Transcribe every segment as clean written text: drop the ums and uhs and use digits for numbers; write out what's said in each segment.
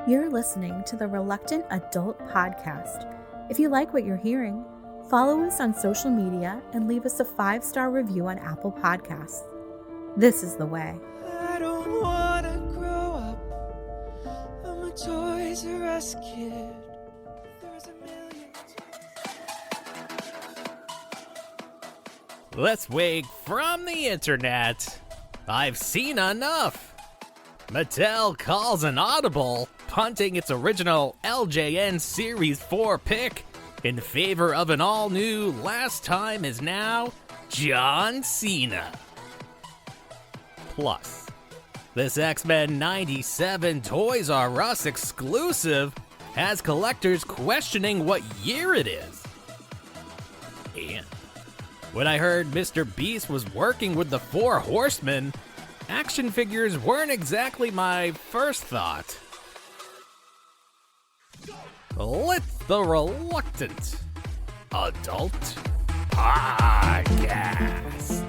You're listening to the Reluctant Adult Podcast. If you like what you're hearing, follow us on social media and leave us a 5-star review on Apple Podcasts. This is the way. I don't want to grow up. I'm a Toys R Us kid. There's a million. Let's wake from the internet. I've seen enough. Mattel calls an audible, punting its original LJN Series 4 pick in favor of an all-new last time is now John Cena. Plus, this X-Men 97 Toys R Us exclusive has collectors questioning what year it is. And when I heard Mr. Beast was working with the Four Horsemen, action figures weren't exactly my first thought. Let the Reluctant Adult Podcast.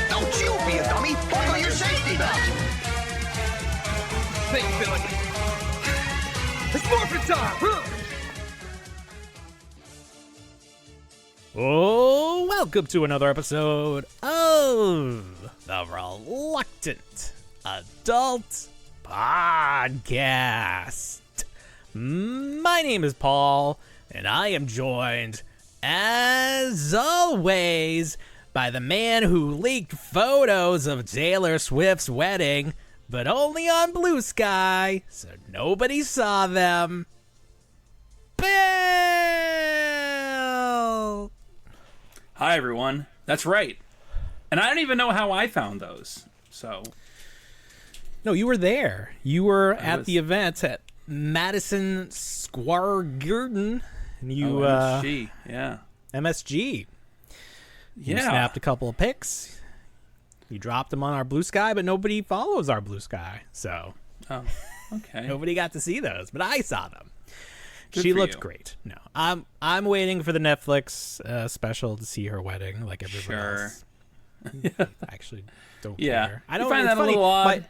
Don't you be a dummy! Buckle your safety belt! Think, Billy. It's morphin' time! Oh, welcome to another episode of the Reluctant Adult Podcast. My name is Paul, and I am joined, as always, by the man who leaked photos of Taylor Swift's wedding, but only on Blue Sky, so nobody saw them. Bill! Hi, everyone. That's right. And I don't even know how I found those. So, No, you were there. You were at the event at Madison Square Garden. And you, MSG, yeah. MSG. You Yeah. snapped a couple of pics. You dropped them on our Blue Sky, but nobody follows our Blue Sky. So Oh, okay. nobody got to see those, but I saw them. Good She for looked you. great. No, I'm waiting for the Netflix special to see her wedding, like everybody Sure. else. I actually don't Yeah. care. I You don't find it's that a funny, little odd?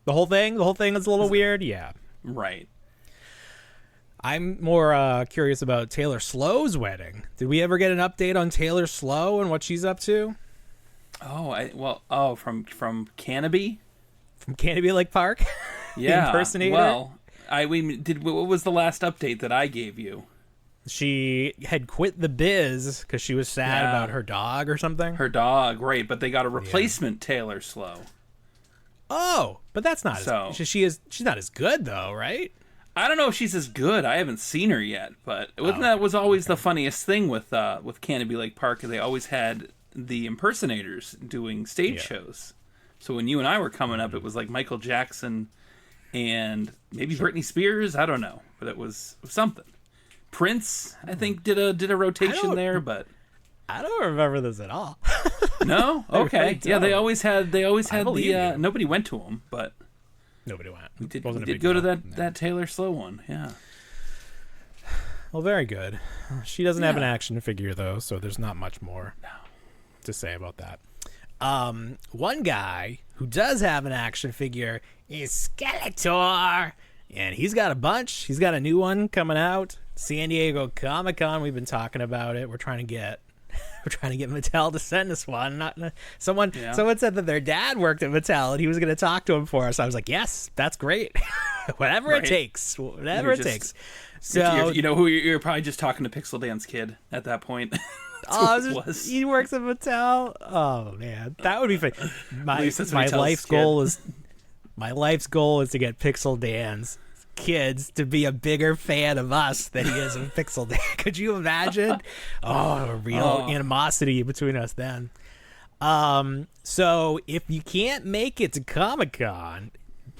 the whole thing is a little weird. Yeah, Right. I'm more curious about Taylor Slow's wedding. Did we ever get an update on Taylor Slow and what she's up to Oh, from Canopy? from Canopy Lake Park? The Yeah. impersonator. Well, what was the last update that I gave you? She had quit the biz because she was sad Yeah. about her dog or something. Her dog, right, but they got a replacement Taylor Slow. Oh, but that's not So- she's not as good though, right? I don't know if she's as good. I haven't seen her yet, but that was always the funniest thing with Canopy Lake Park. They always had the impersonators doing stage shows. So when you and I were coming up, it was like Michael Jackson and maybe Britney Spears. I don't know, but it was something. Prince, I think, did a rotation there, but I don't remember this at all. no. Okay, really yeah, they don't. always had believe you. nobody went to them, but Nobody went. we did Wasn't a big go to deal. that Taylor Slow one. Yeah. Well, very good. She doesn't have an Yeah. action figure though, so there's not much more to say about that. One guy who does have an action figure is Skeletor, and he's got a bunch. He's got a new one coming out. San Diego Comic-Con. We've been talking about it. We're trying to get Mattel to send us one. Someone said that their dad worked at Mattel and he was going to talk to him for us. I was like, yes, that's great. Whatever it Right. takes. Whatever You're it just- takes. So you know who you're probably just talking to Pixel Dance Kid at that point. he works at Mattel. Oh man, that would be fun. least that's what he tells life's Skid. goal is to get Pixel Dan's kids to be a bigger fan of us than he is of Pixel Dan. Could you imagine? A real animosity between us then. So if you can't make it to Comic-Con,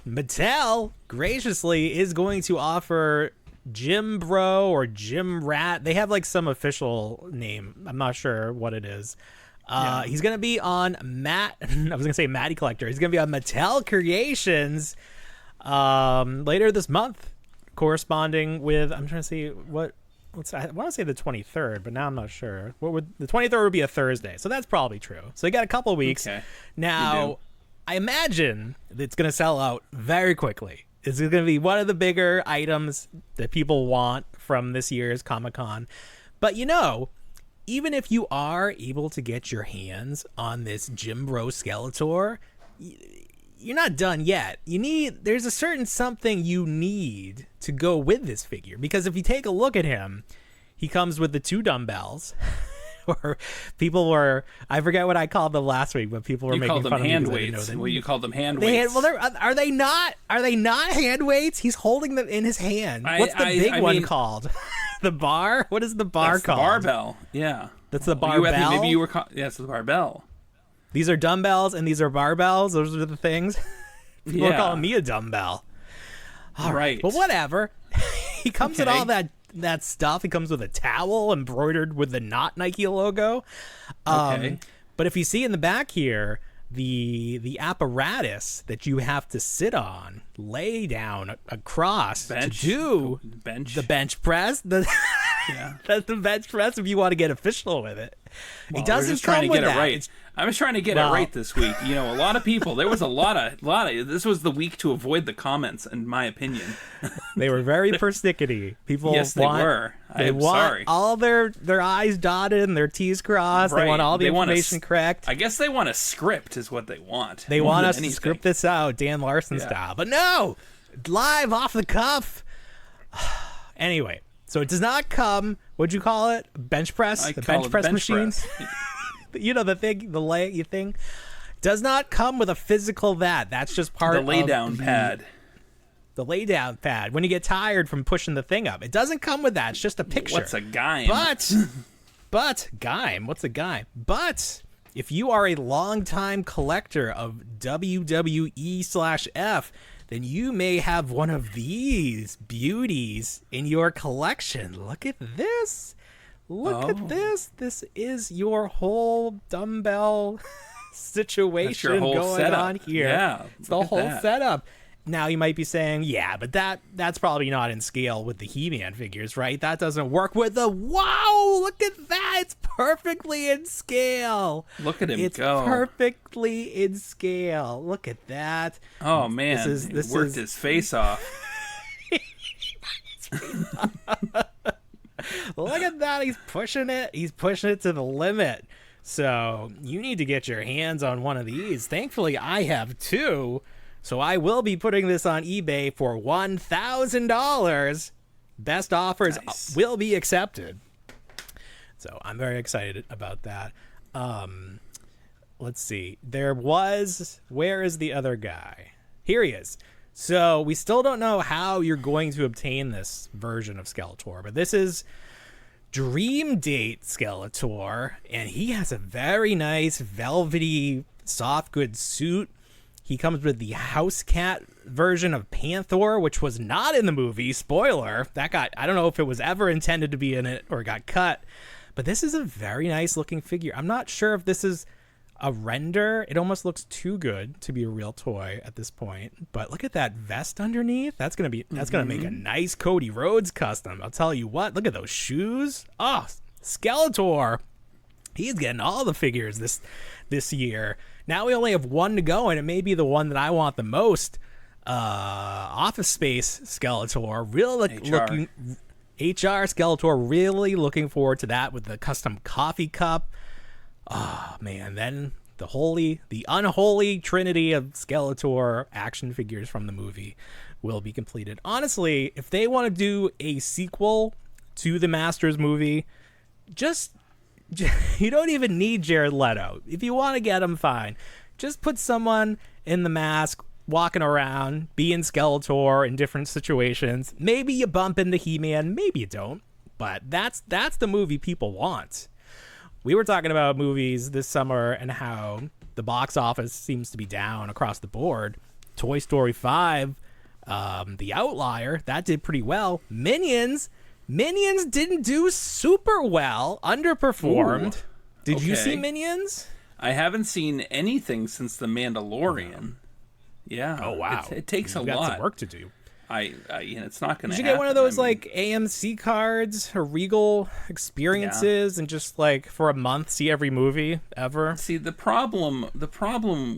Mattel graciously is going to offer Jim Bro or Jim Rat. They have like some official name. I'm not sure what it is. He's going to be on I was going to say Matty Collector. He's going to be on Mattel Creations later this month, corresponding with, I'm trying to see what I want to say the 23rd, but now I'm not sure. The 23rd would be a Thursday, so that's probably true. So you got a couple of weeks. Okay. Now, I imagine that it's going to sell out very quickly. It's going to be one of the bigger items that people want from this year's Comic-Con. But even if you are able to get your hands on this Jim Bro Skeletor, you're not done yet. There's a certain something you need to go with this figure, because if you take a look at him, he comes with the 2 dumbbells. Or I forget what I called them last week, but people were making fun of me. Hand weights. Well, you called them hand weights. Are they not? Are they not hand weights? He's holding them in his hand. What's the big one called? The bar? What is the bar called? The barbell. Yeah. That's the barbell. Maybe you were. It's the barbell. These are dumbbells and these are barbells. Those are the things. People are calling me a dumbbell. All right. But whatever. He comes with all that stuff. He comes with a towel embroidered with the not Nike logo. But if you see in the back here, the apparatus that you have to sit on, lay down across to do the bench press. That's the bench press if you want to get official with it. Well, it doesn't just trying come to get with it right. I was trying to get it right this week. A lot of people. There was a lot of. This was the week to avoid the comments, in my opinion. They were very persnickety. People. Yes, they were. They want all their I's dotted and their T's crossed. Right. They want all the information correct. I guess they want a script, is what they want. They want us to script this out, Dan Larson style. But no, live off the cuff. Anyway, so it does not come. What'd you call it? Bench press. The bench press machine. The thing, the leg thing, does not come with a physical that. That's just part of the lay-down pad. The lay-down pad. When you get tired from pushing the thing up, it doesn't come with that. It's just a picture. What's a gime? But gime. What's a gime? But if you are a longtime collector of WWE/F, then you may have one of these beauties in your collection. Look at this. Look at this. This is your whole dumbbell situation going setup. On here. Yeah, it's the whole setup. Now you might be saying, yeah, but that's probably not in scale with the He-Man figures, right? That doesn't work with the... Wow, look at that. It's perfectly in scale. Look at him go. It's perfectly in scale. Look at that. Oh, man. This worked his face off. Look at that. He's pushing it. He's pushing it to the limit. So you need to get your hands on one of these. Thankfully, I have 2. So I will be putting this on eBay for $1,000. Best offers will be accepted. So I'm very excited about that. Let's see. Where is the other guy? Here he is. So we still don't know how you're going to obtain this version of Skeletor, but this is Dream Date Skeletor, and he has a very nice velvety soft goods suit. He comes with the house cat version of Panther, which was not in the movie. Spoiler. I don't know if it was ever intended to be in it or got cut, but this is a very nice looking figure. I'm not sure if this is a render. It almost looks too good to be a real toy at this point. But look at that vest underneath. That's gonna make a nice Cody Rhodes custom. I'll tell you what. Look at those shoes. Oh, Skeletor. He's getting all the figures this year. Now we only have 1 to go, and it may be the one that I want the most. Office Space Skeletor. Looking HR Skeletor. Really looking forward to that with the custom coffee cup. Oh, man, then the unholy trinity of Skeletor action figures from the movie will be completed. Honestly, if they want to do a sequel to the Masters movie, you don't even need Jared Leto. If you want to get him, fine. Just put someone in the mask walking around, being Skeletor in different situations. Maybe you bump into He-Man, maybe you don't. But that's the movie people want. We were talking about movies this summer and how the box office seems to be down across the board. Toy Story 5, The Outlier, that did pretty well. Minions didn't do super well, underperformed. Ooh, Did you see Minions? I haven't seen anything since The Mandalorian. Yeah. Oh, wow. It takes You've a lot. Got some work to do. It's not going to. You should get one of those like AMC cards or Regal experiences, and just like for a month see every movie ever. See, the problem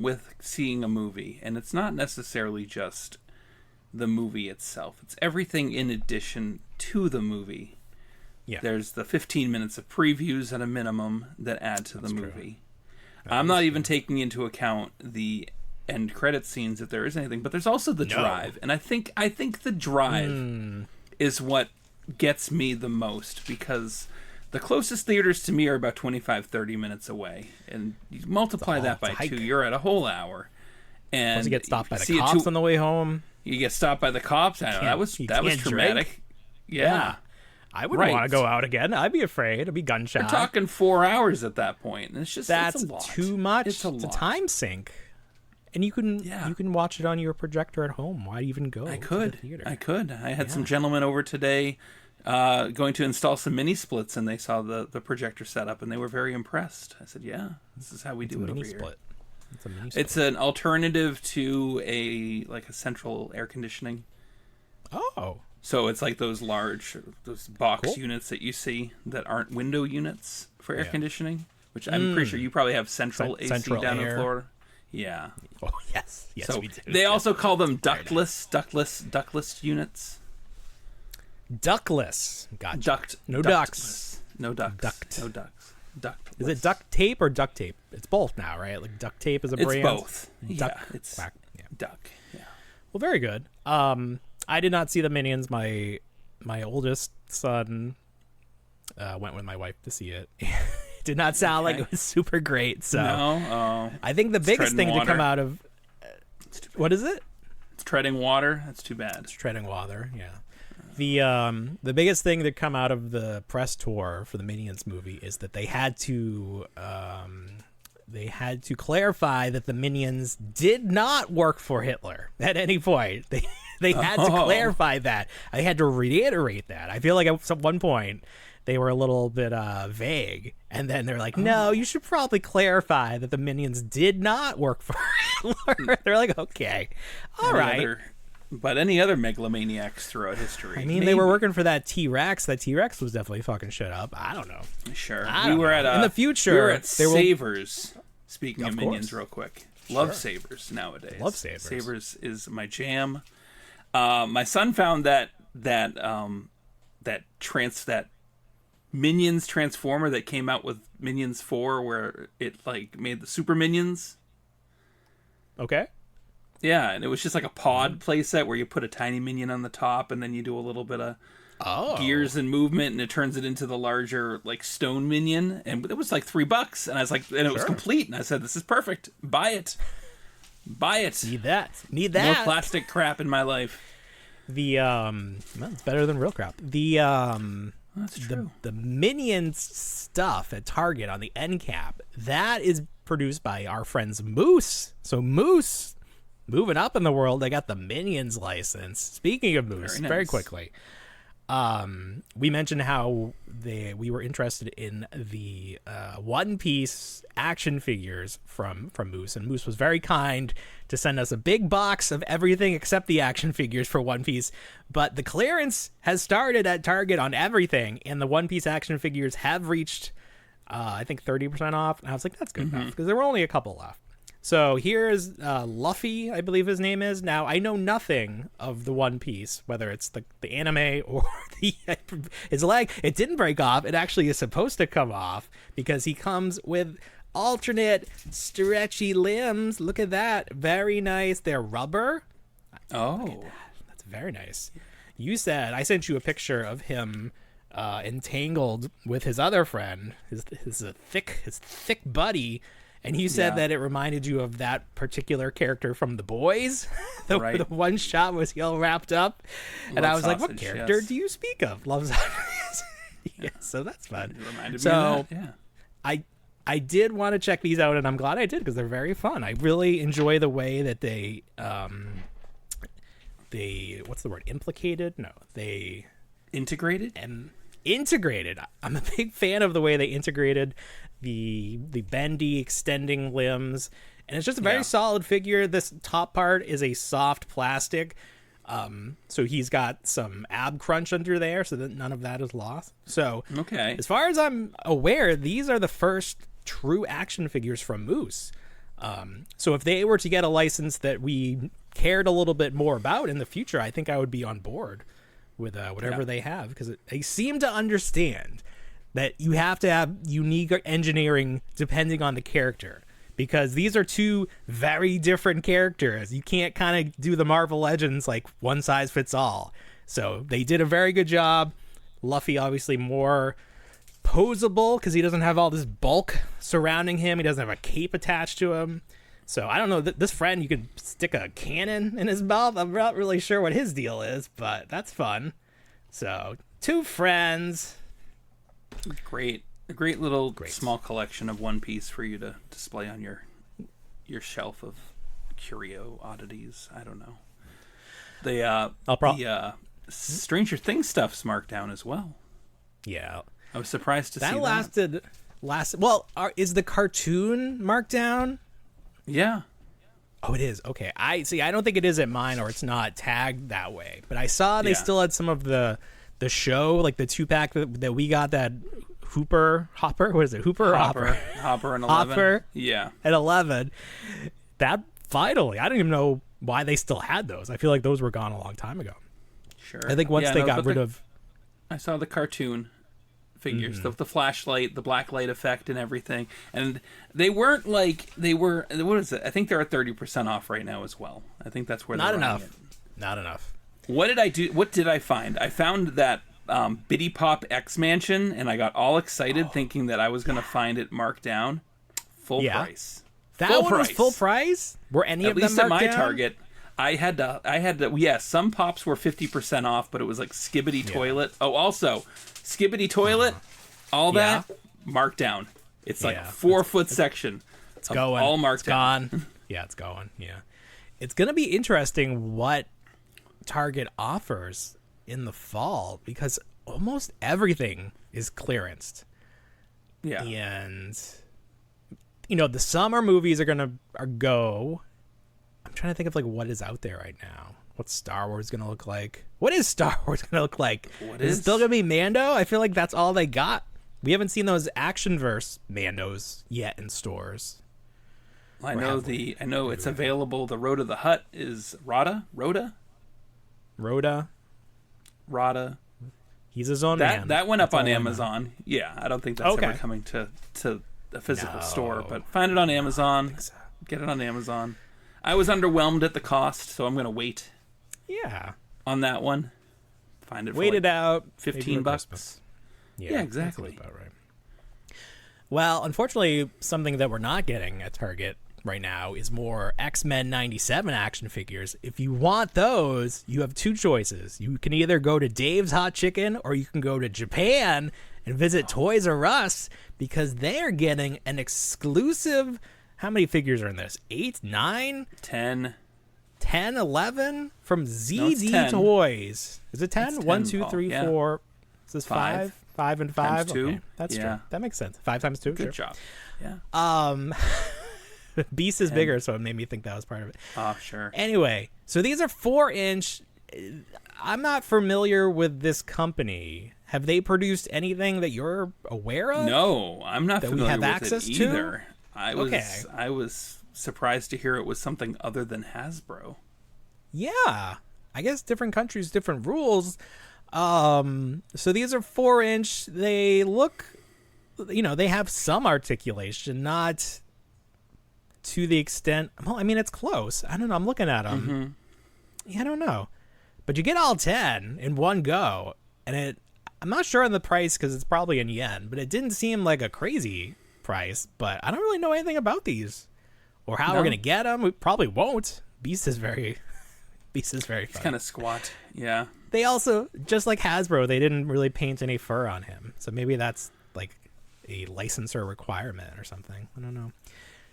with seeing a movie, and it's not necessarily just the movie itself. It's everything in addition to the movie. Yeah. There's the 15 minutes of previews at a minimum that add to the movie. I'm not even taking into account the end credit scenes if there is anything, but there's also the drive. And I think the drive is what gets me the most, because the closest theaters to me are about 25-30 minutes away, and you multiply that by 2, you're at a whole hour. And plus you get stopped by the cops on the way home. You get stopped by the cops. I know that was traumatic. Drink. Yeah. I wouldn't want to go out again. I'd be afraid. I'd be gunshot. We're talking 4 hours at that point, and it's that's a lot. Too much. It's a time sink. And you can watch it on your projector at home. Why even go? I could. I had some gentlemen over today going to install some mini splits, and they saw the projector setup, and they were very impressed. I said, "Yeah, this is how we do it over here." It's a mini split. It's an alternative to a central air conditioning. Oh. So it's like those box units that you see that aren't window units for air conditioning, which I'm pretty sure you probably have central AC down in Florida. Yeah. Oh, yes. Yes, so we do. They also call them ductless units. Ductless. Gotcha. No ducts. No ducts. No ducts. Ductless. Is it duct tape or duct tape? It's both now, right? Like duct tape is a brand. It's both. It's duck. Yeah. Well, very good. I did not see the Minions. My oldest son went with my wife to see it. It did not sound like it was super great. So I think the biggest thing to come out of what is it? It's treading water. That's too bad. It's treading water. Yeah. The biggest thing to come out of the press tour for the Minions movie is that they had to clarify that the Minions did not work for Hitler at any point. They had to clarify that. I had to reiterate that. I feel like at one point they were a little bit vague, and then they're like, "No, you should probably clarify that the Minions did not work for Hitler." They're like, "Okay, all right." But any other megalomaniacs throughout history? I mean, they were working for that T-Rex. That T-Rex was definitely fucking shit up. I don't know. Sure. We were at in the future. We were at Savers. Speaking of Minions, real quick, love Sure. Savers nowadays. Love Savers. Savers is my jam. My son found that Minions Transformer that came out with Minions 4, where it like made the Super Minions. Okay. Yeah, and it was just like a pod playset where you put a tiny minion on the top, and then you do a little bit of gears and movement, and it turns it into the larger like stone minion. And it was like $3, and I was like, and it was complete. And I said, "This is perfect. Buy it. Need that. More plastic crap in my life." Well, it's better than real crap. That's true. The Minions stuff at Target on the end cap, that is produced by our friends Moose. So Moose, moving up in the world, they got the Minions license. Speaking of Moose, very quickly, we mentioned how we were interested in the One Piece action figures from Moose, and Moose was very kind to send us a big box of everything except the action figures for One Piece. But the clearance has started at Target on everything, and the One Piece action figures have reached, I think, 30% off. And I was like, that's good enough, because there were only a couple left. So here's Luffy, I believe his name is. Now, I know nothing of the One Piece, whether it's the anime or his leg. It didn't break off. It actually is supposed to come off because he comes with alternate stretchy limbs. Look at that. Very nice. They're rubber. Oh. That's very nice. You said, I sent you a picture of him entangled with his other friend, his thick buddy. And you said that it reminded you of that particular character from The Boys. The one shot was he all wrapped up. And I was like, what character do you speak of? Love Sausage. So that's fun. It reminded me of that, yeah. I did want to check these out, and I'm glad I did, because they're very fun. I really enjoy the way that they what's the word? Implicated? No, they... Integrated? Integrated. I'm a big fan of the way they integrated the bendy extending limbs, and it's just a very solid figure. This top part is a soft plastic. So he's got some ab crunch under there, so that none of that is lost. So Okay. as far as I'm aware, these are the first true action figures from Moose. So if they were to get a license that we cared a little bit more about in the future, I think I would be on board with whatever they have, because they seem to understand that you have to have unique engineering depending on the character, because these are two very different characters. You can't kind of do the Marvel Legends like one size fits all. So they did a very good job. Luffy obviously more posable because he doesn't have all this bulk surrounding him. He doesn't have a cape attached to him. So I don't know, this friend, you could stick a cannon in his mouth. I'm not really sure what his deal is, but that's fun. So two friends. Great. A great little small collection of One Piece for you to display on your shelf of curio oddities. I don't know. The Stranger Things stuff's marked down as well. Yeah. I was surprised to see that. Lasted. Well, is the cartoon marked down? Yeah. Oh, it is. Okay. I don't think it is at mine, or it's not tagged that way. But I saw they still had some of the show, like the 2-pack that we got, that Hopper. What is it? Hopper and 11. Hopper. Yeah. At 11. That finally, I don't even know why they still had those. I feel like those were gone a long time ago. Sure. I think once they got rid of. I saw the cartoon figures, the flashlight, the black light effect, and everything, and they weren't like they were. What is it? I think they're at 30% off right now as well. I think that's where not enough. Not enough. What did I do? What did I find? I found that Bitty Pop X Mansion, and I got all excited thinking that I was going to find it marked down, full price. That one was full price. Were any of them marked down? At least at my Target. I had to. Yes, some pops were 50% off, but it was like Skibbity Toilet. Oh, also Skibbity Toilet, all that marked down. It's like 4-foot section. It's going. All marked down. Gone. Yeah, it's going. Yeah, it's gonna be interesting what Target offers in the fall, because almost everything is clearanced. Yeah, and the summer movies are go. I'm trying to think of like what is out there right now. What's Star Wars gonna look like? What is Star Wars gonna look like? Is it still gonna be Mando? I feel like that's all they got. We haven't seen those Actionverse Mandos yet in stores. I know it's available. The Road to the Hut is Rhoda. He's his own man. That went up on Amazon. Yeah, I don't think that's ever coming to a physical store, but find it on Amazon. So. Get it on Amazon. I was underwhelmed at the cost, so I'm going to wait. Yeah. On that one. Find it for Wait it out. $15. Yeah, exactly. That's about right. Well, unfortunately, something that we're not getting at Target right now is more X-Men 97 action figures. If you want those, you have two choices. You can either go to Dave's Hot Chicken, or you can go to Japan and visit Toys R Us, because they're getting an exclusive. How many figures are in this? 8, 9? 10, 11 from ZD Toys. Is it 10? 1, 2, 3, 4. Is this 5? 5 and 5? Times 2. Okay, that's true. That makes sense. 5 times 2. Good job. Yeah. Beast is bigger, so it made me think that was part of it. Oh, sure. Anyway, so these are 4-inch. I'm not familiar with this company. Have they produced anything that you're aware of? No, I'm not familiar have with access it to? either. I was surprised to hear it was something other than Hasbro. Yeah, I guess different countries, different rules. So these are 4-inch. They look, they have some articulation, not to the extent. Well, I mean, it's close. I don't know. I'm looking at them. Mm-hmm. Yeah, I don't know, but you get all 10 in one go, and I'm not sure on the price because it's probably in yen, but it didn't seem like a crazy price. But I don't really know anything about these or how we're gonna get them. We probably won't. Beast is very fun. He's kind of squat. Yeah. They also, just like Hasbro, they didn't really paint any fur on him, so maybe that's like a licensor requirement or something. I don't know.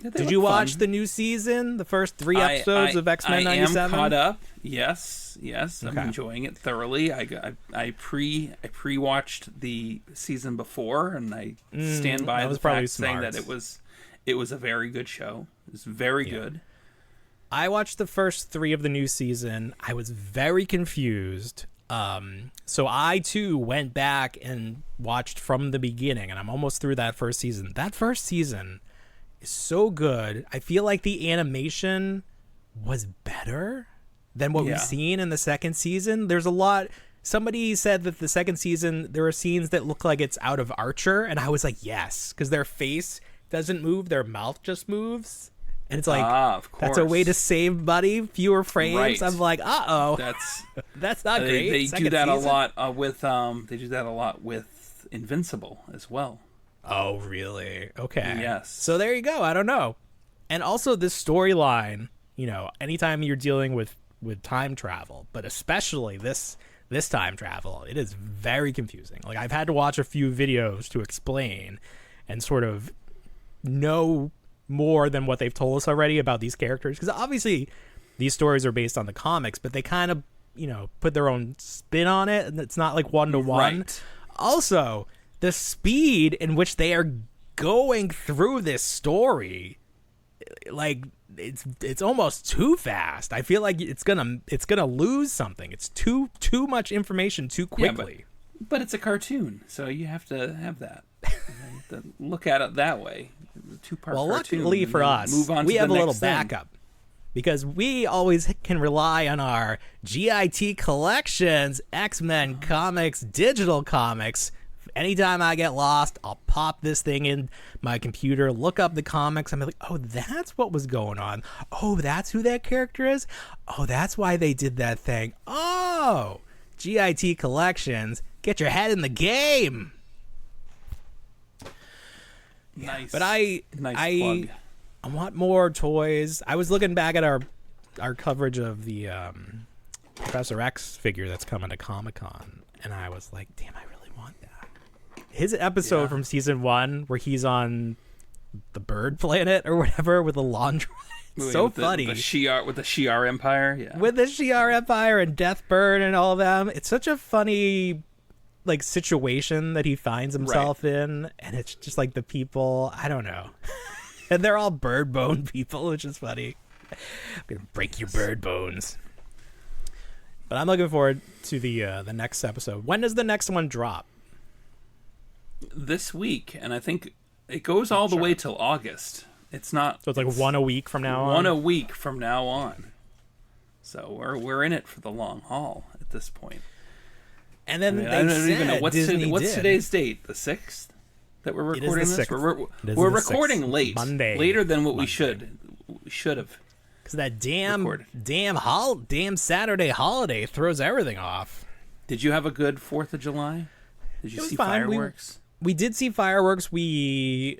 Yeah, did you watch the new season, the first 3 episodes of X-Men 97? I am caught up. Yes. I'm enjoying it thoroughly. I pre-watched the season before, and I stand by the fact saying that it was a very good show. It was very good. I watched the first 3 of the new season. I was very confused. So I too went back and watched from the beginning, and I'm almost through that first season. That first season is so good. I feel like the animation was better than what we've seen in the second season. There's a lot. Somebody said that the second season, there are scenes that look like it's out of Archer, and I was like, yes, because their face doesn't move, their mouth just moves. And it's like, of course. That's a way to save money, fewer frames. Right. I'm like, uh-oh. That's not great. They Second do that season? they do that a lot with Invincible as well. Oh, really? Okay. Yes. So there you go. I don't know. And also this storyline, anytime you're dealing with time travel, but especially this time travel, it is very confusing. Like, I've had to watch a few videos to explain and sort of know more than what they've told us already about these characters, because obviously these stories are based on the comics, but they kind of put their own spin on it, and it's not like one-to-one. Right. Also, the speed in which they are going through this story, like, it's almost too fast. I feel like it's gonna lose something. It's too much information too quickly. Yeah, but it's a cartoon, so you have to have that. You have to look at it that way. The 2-part well, cartoon. luckily for us, we have a little backup, because we always can rely on our GIT collections, X-Men comics, digital comics. Anytime I get lost, I'll pop this thing in my computer, look up the comics. I'm like, oh, that's what was going on. Oh, that's who that character is. Oh, that's why they did that thing. Oh, GIT collections, get your head in the game. Nice. But I plug. I want more toys. I was looking back at our coverage of the Professor X figure that's coming to Comic-Con, and I was like, damn, I really want that. His episode from season 1 where he's on the bird planet or whatever with the laundry. So funny. With the Shi'ar Empire. Yeah. With the Shi'ar Empire and Deathbird and all of them. It's such a funny situation that he finds himself in, and it's just like the people, I don't know. And they're all bird bone people, which is funny. I'm gonna break your bird bones. But I'm looking forward to the next episode. When does the next one drop? This week, and I think it goes all the way till August. It's not. So it's like one a week from now on. One a week from now on. So we're in it for the long haul at this point. And then I don't even know what's today's date. The 6th that we're recording this. We're recording late, Monday, later than what Monday. we should have. Because that damn Saturday holiday throws everything off. Did you have a good 4th of July? Did you see fine. fireworks? We did see fireworks. They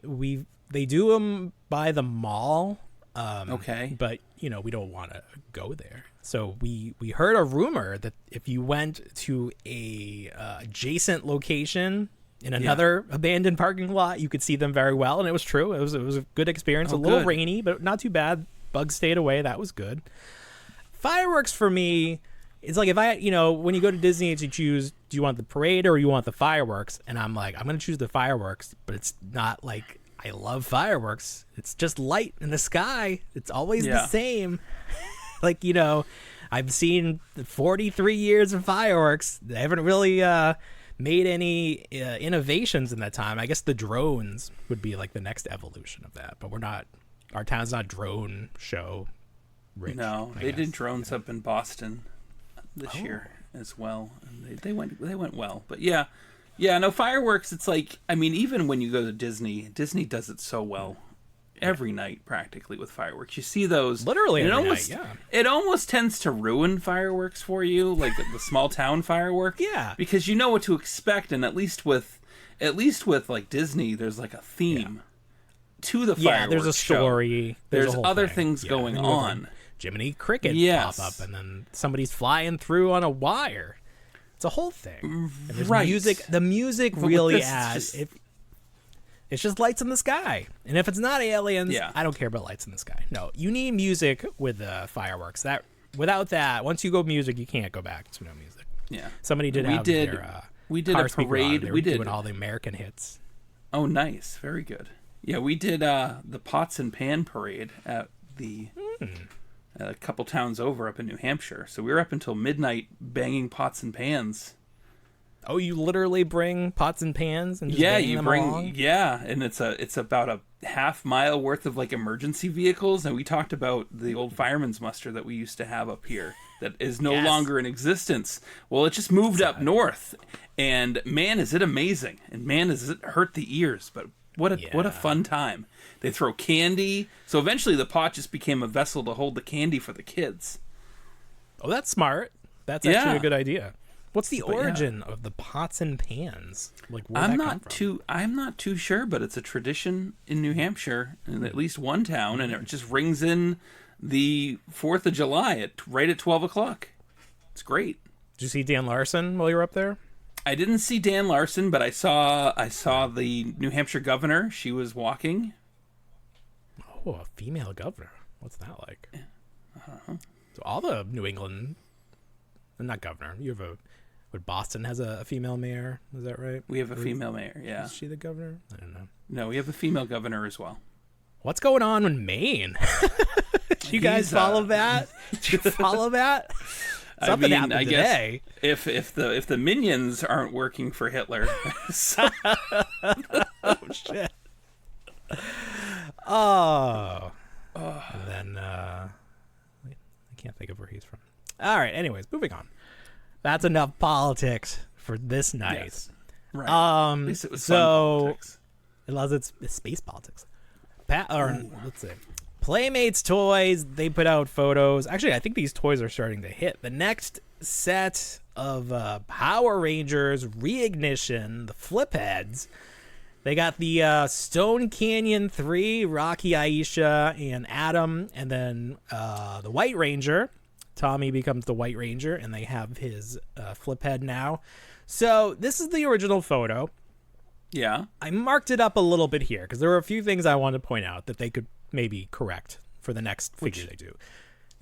do them by the mall. Okay. But we don't want to go there. So we heard a rumor that if you went to a adjacent location in another abandoned parking lot, you could see them very well, and it was true. It was a good experience. A little rainy, but not too bad. Bugs stayed away. That was good. Fireworks for me, it's like if when you go to Disney, you choose, do you want the parade or you want the fireworks? And I'm like, I'm going to choose the fireworks, but it's not like I love fireworks. It's just light in the sky. It's always the same. Like, I've seen 43 years of fireworks. They haven't really made any innovations in that time. I guess the drones would be like the next evolution of that. But our town's not drone show rich. No, they did drones up in Boston this year as well. And they went well. But yeah, no, fireworks, it's like, I mean, even when you go to Disney does it so well. Every night, practically, with fireworks. You see those literally every night, yeah. It almost tends to ruin fireworks for you, like the small town firework. Yeah. Because you know what to expect, and at least with like Disney, there's like a theme to the fireworks. Yeah, there's a story. There's other thing. things going on. Jiminy Cricket pop up, and then somebody's flying through on a wire. It's a whole thing. And there's music. The music really adds. It's just lights in the sky. And if it's not aliens, I don't care about lights in the sky. No, you need music with the fireworks. Without that, once you go music, you can't go back to no music. Yeah. Somebody did we have did car a parade. We did doing all the American hits. Oh, nice. Very good. Yeah, we did the Pots and Pan parade at the a couple towns over up in New Hampshire. So we were up until midnight banging pots and pans. Oh, you literally bring pots and pans and just bang them along? Yeah, and it's about a half-mile worth of like emergency vehicles, and we talked about the old fireman's muster that we used to have up here that is no longer in existence. Well, it just moved up north, and man, is it amazing, and man, does it hurt the ears, but what a fun time. They throw candy, so eventually the pot just became a vessel to hold the candy for the kids. Oh, that's smart. That's actually a good idea. What's the origin of the pots and pans? Like, where I'm not too sure, but it's a tradition in New Hampshire, in at least one town, and it just rings in the 4th of July right at 12 o'clock. It's great. Did you see Dan Larson while you were up there? I didn't see Dan Larson, but I saw the New Hampshire governor. She was walking. Oh, a female governor. What's that like? So all the New England, not governor. You have but Boston has a female mayor. Is that right? We have a female mayor. Yeah. Is she the governor? I don't know. No, we have a female governor as well. What's going on in Maine? Do you guys follow that? Do you follow that? Something happened today. If the minions aren't working for Hitler. Oh shit. Oh. And then I can't think of where he's from. All right. Anyways, moving on. That's enough politics for this night. Yes. Right. At least it was fun politics. Unless it's space politics. Let's see. Playmates toys. They put out photos. Actually, I think these toys are starting to hit. The next set of Power Rangers Reignition, the flip heads. They got the Stone Canyon 3, Rocky, Aisha, and Adam, and then the White Ranger. Tommy becomes the White Ranger, and they have his flip head now. So this is the original photo. Yeah. I marked it up a little bit here because there were a few things I wanted to point out that they could maybe correct for the next figure they do.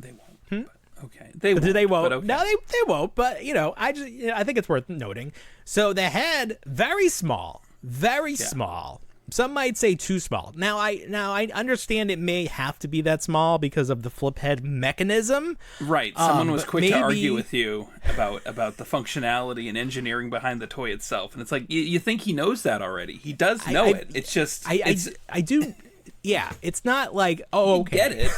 They won't. But okay. They won't. But okay. No, they won't. But I think it's worth noting. So the head, very small, small. Some might say too small. Now I understand it may have to be that small because of the flip head mechanism. Right. Someone was quick to argue with you about the functionality and engineering behind the toy itself, and it's like you think he knows that already. He does know it. It's just I do. Yeah. It's not like okay. Get it.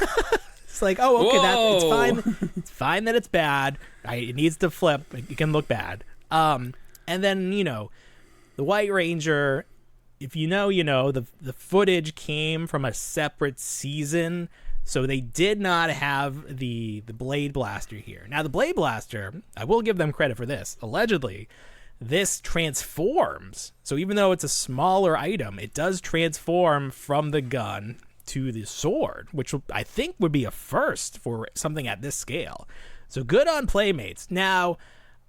It's like it's fine. It's fine that it's bad. It needs to flip. It can look bad. And then the White Ranger. If you know, the footage came from a separate season, so they did not have the Blade Blaster here. Now, the Blade Blaster, I will give them credit for this. Allegedly, this transforms. So even though it's a smaller item, it does transform from the gun to the sword, which I think would be a first for something at this scale. So good on Playmates. Now,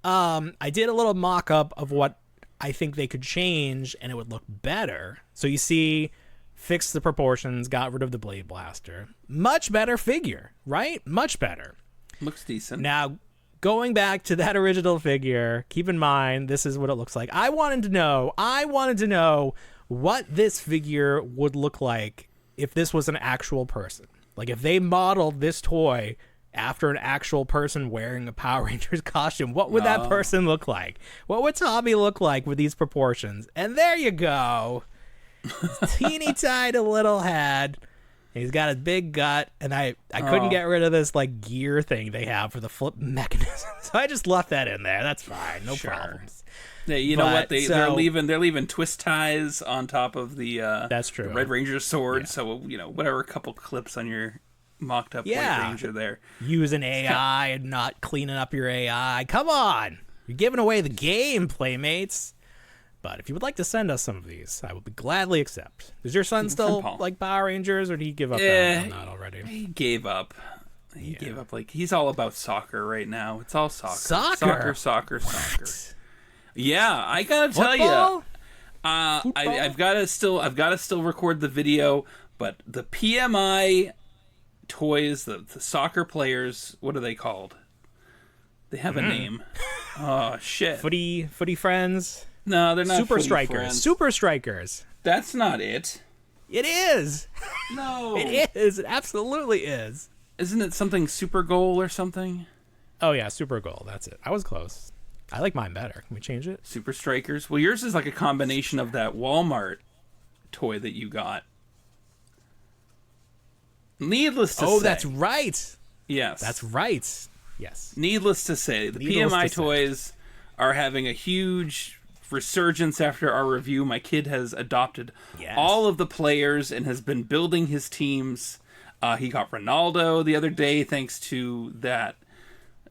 I did a little mock-up of what I think they could change and it would look better. So you see, fixed the proportions, got rid of the Blade Blaster. Much better figure, right? Much better. Looks decent. Now, going back to that original figure, keep in mind, this is what it looks like. I wanted to know what this figure would look like if this was an actual person. Like if they modeled this toy after an actual person wearing a Power Rangers costume, what would that person look like? What would Tommy look like with these proportions? And there you go. Teeny tiny little head. He's got a big gut, and I couldn't get rid of this like gear thing they have for the flip mechanism, so I just left that in there. That's fine, no problems. Yeah, you know what? They're leaving twist ties on top of the that's true. the Red Ranger sword. Yeah. So whatever, a couple clips on your mocked up White Ranger there. Using AI and not cleaning up your AI. Come on. You're giving away the game, Playmates. But if you would like to send us some of these, I would gladly accept. Does your son still like Power Rangers, or did he give up on that already? He gave up. He gave up. Like, he's all about soccer right now. It's all soccer. Soccer. Yeah, I gotta tell you. I've got to still record the video, but the PMI toys, the soccer players, what are they called? They have a name. Oh shit. Footy friends? No, they're not. Super Strikers. Friends. Super Strikers. That's not it. It is. No. It is. It absolutely is. Isn't it something Super Goal or something? Oh yeah, Super Goal. That's it. I was close. I like mine better. Can we change it? Super Strikers. Well, yours is like a combination of that Walmart toy that you got. Needless to say. Oh, that's right. Yes. That's right. Yes. Needless to say, the PMI toys are having a huge resurgence after our review. My kid has adopted all of the players and has been building his teams. He got Ronaldo the other day thanks to that.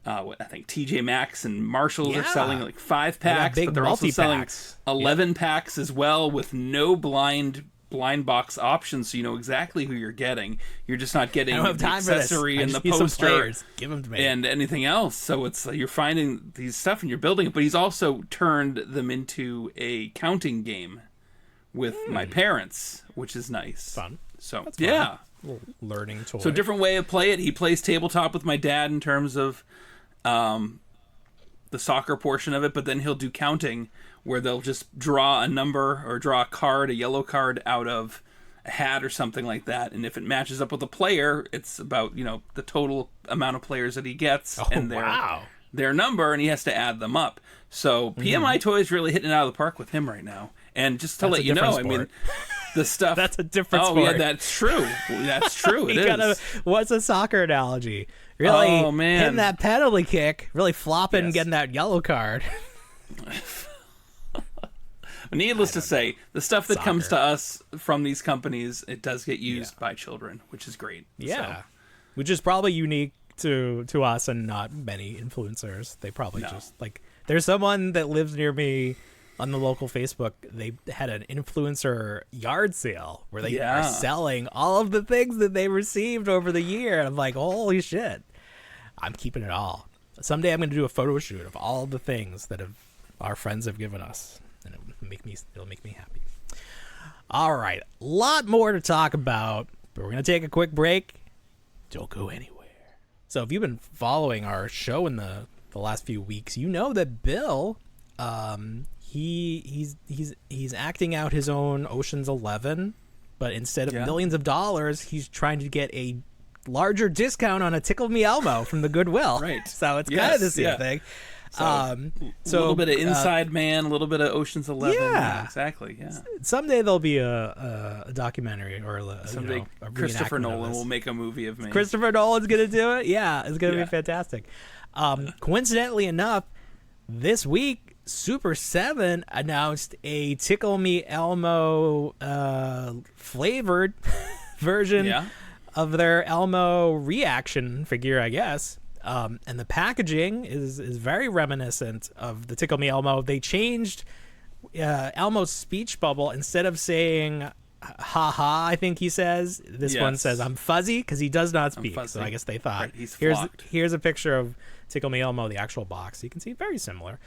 I think TJ Maxx and Marshalls are selling like 5-packs, but they're also selling 11 packs as well with no blind box options, so you know exactly who you're getting. You're just not getting the accessory and the poster Give them to me. and anything else. So it's you're finding these stuff and you're building it, but he's also turned them into a counting game with my parents, which is nice. Fun. So That's fun. Little learning toy. So different way of play it. He plays tabletop with my dad in terms of the soccer portion of it, but then he'll do counting where they'll just draw a number or draw a card, a yellow card out of a hat or something like that. And if it matches up with a player, it's about, the total amount of players that he gets and their number, and he has to add them up. So PMI Toys really hitting it out of the park with him right now. And just to let you know, I mean, the stuff... That's a different sport. Oh, yeah, that's true. That's true. It is. What's a soccer analogy? Really hitting that penalty kick, really flopping and getting that yellow card. Needless to say, the stuff that comes to us from these companies, it does get used by children, which is great. Yeah. So. Which is probably unique to us and not many influencers. They probably just, there's someone that lives near me on the local Facebook. They had an influencer yard sale where they are selling all of the things that they received over the year. And I'm like, holy shit. I'm keeping it all. Someday I'm going to do a photo shoot of all the things that our friends have given us. And it'll make me happy. All right, a lot more to talk about, but we're gonna take a quick break. Don't go anywhere. So if you've been following our show in the last few weeks, you know that Bill, he's acting out his own Ocean's 11, but instead of millions of dollars, he's trying to get a larger discount on a Tickle Me Elmo from the Goodwill. Right. So it's kind of the same thing. So a little bit of Inside Man, a little bit of Ocean's 11. Yeah, exactly. Yeah. Someday there'll be a documentary or someday a Christopher Nolan will make a movie of me. Christopher Nolan's gonna do it. Yeah, it's gonna be fantastic. Coincidentally enough, this week Super 7 announced a Tickle Me Elmo flavored version of their Elmo reaction figure, I guess. And the packaging is very reminiscent of the Tickle Me Elmo. They changed Elmo's speech bubble. Instead of saying "ha ha," I think he says, this one says "I'm fuzzy" because he does not speak. So I guess they thought here's a picture of Tickle Me Elmo, the actual box. You can see very similar.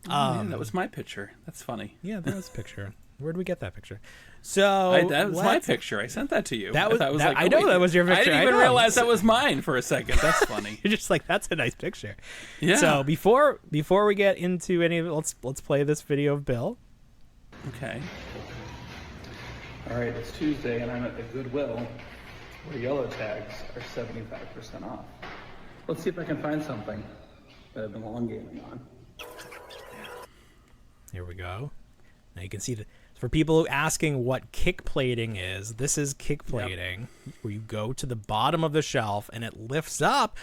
That was my picture. That's funny. Yeah, that was a picture. Where did we get that picture? So that was my picture. I sent that to you. That was your picture. I didn't even realize that was mine for a second. That's funny. You're just like, that's a nice picture. Yeah. So before we get into any of it, let's play this video of Bill. Okay. All right, it's Tuesday and I'm at the Goodwill where yellow tags are 75% off. Let's see if I can find something that I've been long gaming on. Here we go. Now you can see for people asking what kick plating is, this is kick plating, where you go to the bottom of the shelf and it lifts up.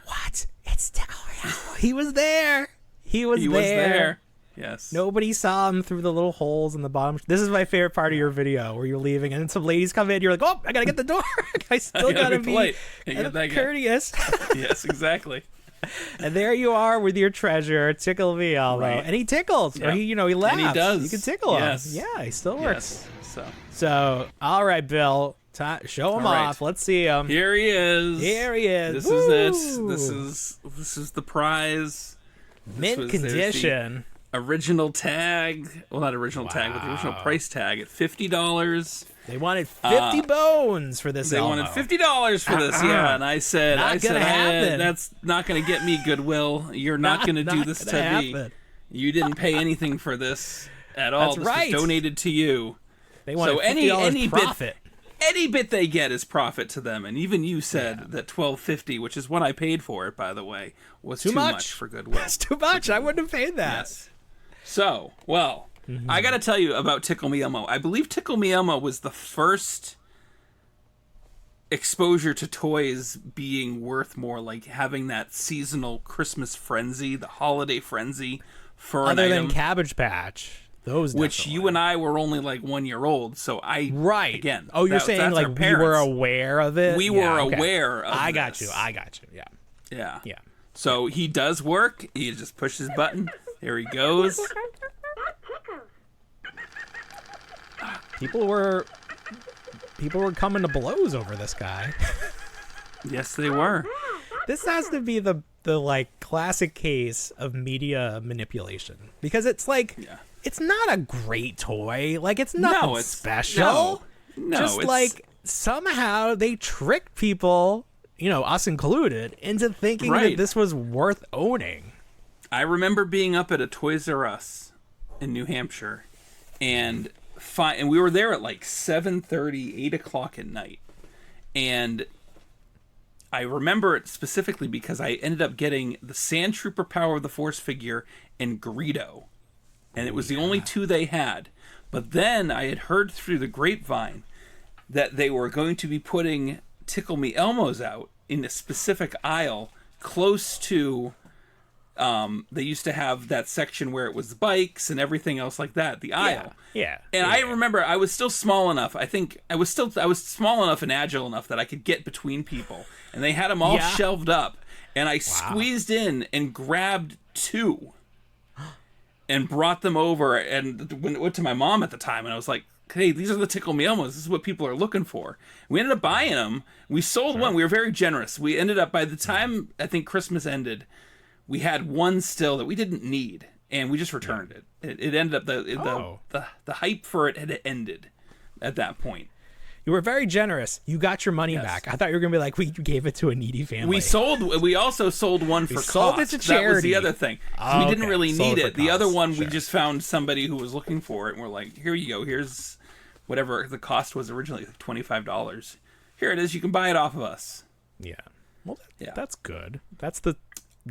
What? It's Tickle Me Elmo. He was there. He was there. Yes. Nobody saw him through the little holes in the bottom. This is my favorite part of your video where you're leaving and some ladies come in. You're like, oh, I gotta get the door. I still gotta be courteous. Yes, exactly. And there you are with your treasure, Tickle Me Elmo, and he tickles, or he laughs. And he does. You can tickle him. Yeah, he still works. So, all right, Bill, show him off. Let's see him. Here he is. This is it. This is the prize. Mint condition. Original tag. Well, not original tag, but the original price tag at $50. They wanted 50 bones for this. They wanted $50 for this, and I said, that's not going to get me Goodwill. You're not going to do this to me. You didn't pay anything for this at all. That's right. Was donated to you. They wanted $50 profit. any bit they get is profit to them. And even you said that $12.50, which is what I paid for it, by the way, was too much for Goodwill. That's too much. I wouldn't have paid that. Yes. So, well, I got to tell you about Tickle Me Elmo. I believe Tickle Me Elmo was the first exposure to toys being worth more, like having that seasonal Christmas frenzy, the holiday frenzy for Other an than item. Cabbage Patch. Those Which definitely. you and I were only like 1 year old, so Right. again. Oh, you're that's saying our like we parents. were aware of it? We Yeah, were okay. aware of I got this. you. Yeah. Yeah. Yeah. So he does work. He just pushes button. There he goes. People were coming to blows over this guy. Yes, they were. This has to be the like classic case of media manipulation, because it's like it's not a great toy. Like it's nothing special. No, just it's like somehow they tricked people, us included, into thinking that this was worth owning. I remember being up at a Toys R Us in New Hampshire, and we were there at like 7:30, 8 o'clock at night, and I remember it specifically because I ended up getting the Sand Trooper Power of the Force figure and Greedo. And it was the only two they had. But then I had heard through the grapevine that they were going to be putting Tickle Me Elmos out in a specific aisle close to... they used to have that section where it was bikes and everything else like that, the aisle. Yeah. And I remember I was still small enough. I think I was small enough and agile enough that I could get between people. And they had them all shelved up. And I squeezed in and grabbed two and brought them over. And went to my mom at the time, and I was like, hey, these are the Tickle Me Elmos. This is what people are looking for. We ended up buying them. We sold one. We were very generous. We ended up, by the time I think Christmas ended, we had one still that we didn't need, and we just returned it. It ended up the hype for it had ended at that point. You were very generous. You got your money back. I thought you were gonna be like, we gave it to a needy family. We also sold one for sold cost. it to charity. That was the other thing. We didn't really Sold need for it. The other cost. one, Sure. we just found somebody who was looking for it, and we're like, here you go. Here's whatever the cost was originally, like $25. Here it is. You can buy it off of us. Yeah. Well, that's good. That's the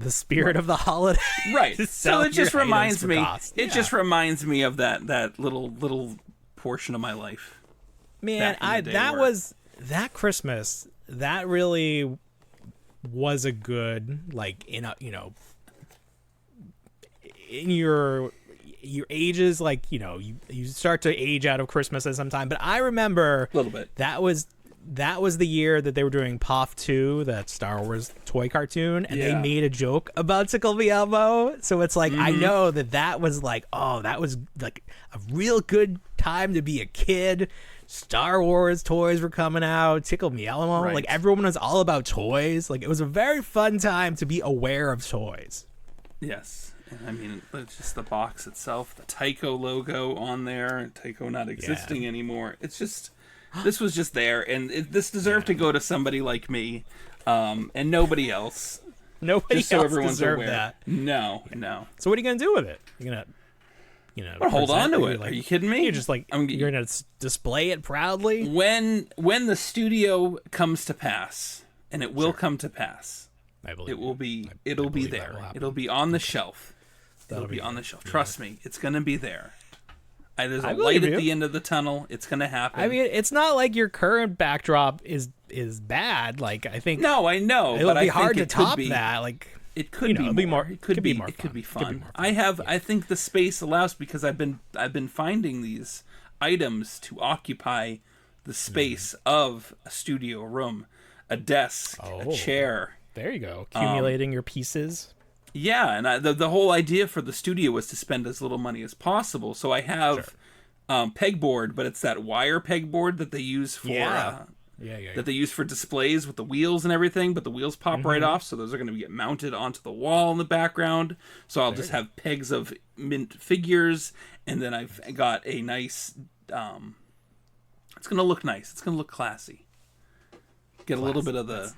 spirit of the holiday. Right. So it just reminds me. It just reminds me of that little portion of my life. Man, that Christmas, that really was a good, like, in your ages, like, you start to age out of Christmas at some time. But I remember a little bit. That was the year that they were doing POF 2, that Star Wars toy cartoon, and they made a joke about Tickle Me Elmo. So it's like, I know that was like, oh, that was like a real good time to be a kid. Star Wars toys were coming out, Tickle Me Elmo. Right. Like, everyone was all about toys. Like, it was a very fun time to be aware of toys. Yes. I mean, it's just the box itself, the Tyco logo on there, Tyco not existing anymore. It's just, this was just there, and this deserved to go to somebody like me, and nobody else. Nobody just so else everyone's deserved aware. that. No. So what are you gonna do with it? You're gonna, hold on to it. Like, are you kidding me? You're just like, you're gonna display it proudly. When the studio comes to pass, and it will come to pass, I believe it'll be there. It'll be on the shelf. It'll be on the shelf. Trust me, it's gonna be there. There's a light at the end of the tunnel. It's gonna happen. I mean, it's not like your current backdrop is bad. Like, I think. No, I know. It'll but be I hard think to it could top be, that. Like, it could be more. It could be. It could be fun. I think the space allows, because I've been finding these items to occupy the space of a studio room, a desk, a chair. There you go. Accumulating your pieces. Yeah, and the whole idea for the studio was to spend as little money as possible. So I have pegboard, but it's that wire pegboard that they use for that they use for displays with the wheels and everything. But the wheels pop right off, so those are going to get mounted onto the wall in the background. So I'll just have pegs of mint figures, and then I've got a nice. It's going to look nice. It's going to look classy. Get a little bit of the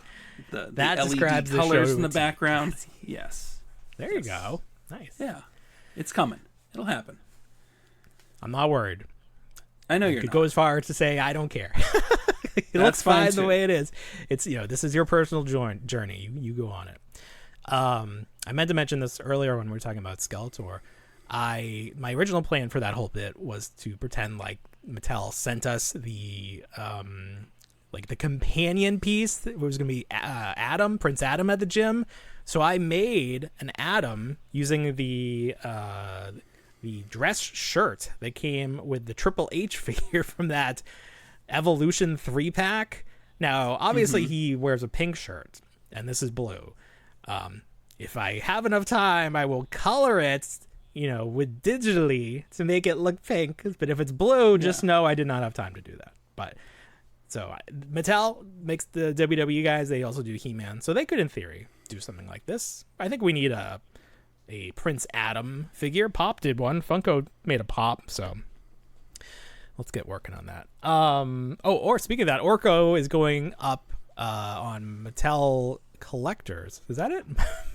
LED colors in the background. Yes. There you go. Nice. Yeah. It's coming. It'll happen. I'm not worried. I know you're could not. go as far as to say I don't care. It looks fine the way it is. It's, this is your personal journey. You go on it. I meant to mention this earlier when we were talking about Skeletor. My original plan for that whole bit was to pretend like Mattel sent us the the companion piece. It was going to be Prince Adam at the gym. So I made an Adam using the dress shirt that came with the Triple H figure from that Evolution 3-pack. Now, obviously, he wears a pink shirt, and this is blue. If I have enough time, I will color it, with digitally to make it look pink. But if it's blue, just know I did not have time to do that. But so Mattel makes the WWE guys. They also do He-Man, so they could, in theory, do something like this. I think we need a Prince Adam figure. Pop did one. Funko made a Pop, so let's get working on that. Or speaking of that, Orko is going up on Mattel Collectors. Is that it?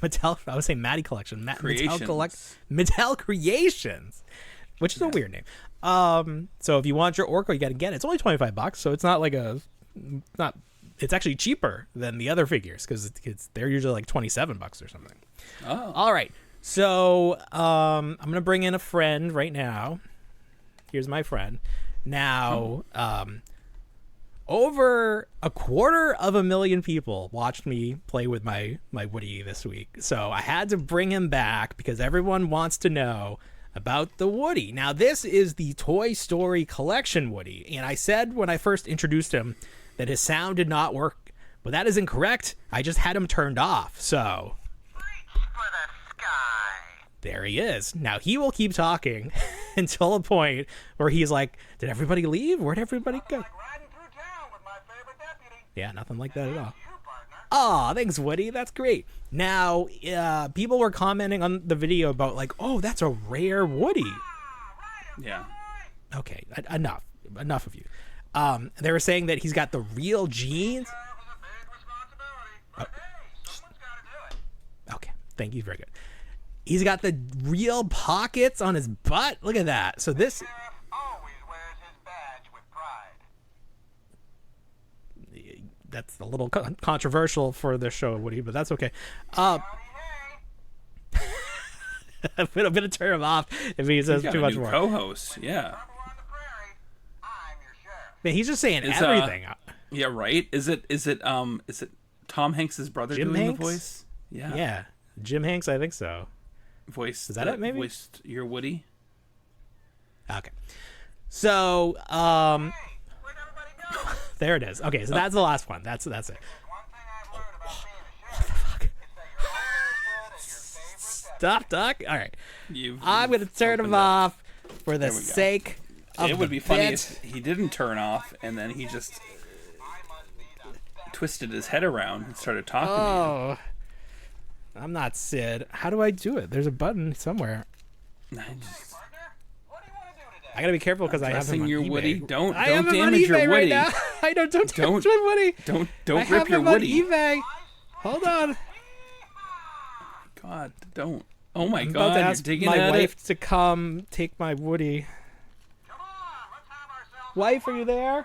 Mattel. I would say Matty Collection. Mattel Creations, which is a weird name. So if you want your Orko, you got to get it. It's only $25, so it's not like it's actually cheaper than the other figures because they're usually like $27 or something. Oh. All right. So I'm gonna bring in a friend right now. Here's my friend. Now, over 250,000 people watched me play with my Woody this week. So I had to bring him back because everyone wants to know about the Woody. Now, this is the Toy Story Collection Woody. And I said when I first introduced him that his sound did not work. But that is incorrect. I just had him turned off. So there he is. Now, he will keep talking until a point where he's like, did everybody leave? Where'd everybody go? Yeah, nothing like that at all. Oh, thanks, Woody. That's great. Now, people were commenting on the video about like, oh, that's a rare Woody. Yeah. Okay, enough of you. They were saying that he's got the real jeans. Oh. Okay, thank you. Very good. He's got the real pockets on his butt. Look at that. So this always wears his badge with pride. That's a little controversial for the show, Woody, but that's okay. I'm gonna turn him off if he says too much more. Co-host, yeah. Man, he's just saying everything. Yeah, right. Is it Tom Hanks's brother Jim doing Hanks? the voice? Yeah. Yeah, Jim Hanks. I think so. Is that it? Maybe voiced your Woody. Okay. So there it is. Okay, so that's the last one. That's it. What the fuck? Stop, Doc. All right. I'm gonna turn him off for the sake of it would be funny if he didn't turn off and then he just twisted his head around and started talking to you. I'm not Sid. How do I do it? There's a button somewhere. I gotta be careful because I have him on your eBay. Woody. Don't damage your Woody. Right now. I don't damage my Woody. Don't rip your Woody. On eBay. Hold on. God, don't. Oh my I'm God! about to ask you're digging my at wife it. to come take my Woody. Wife, are you there?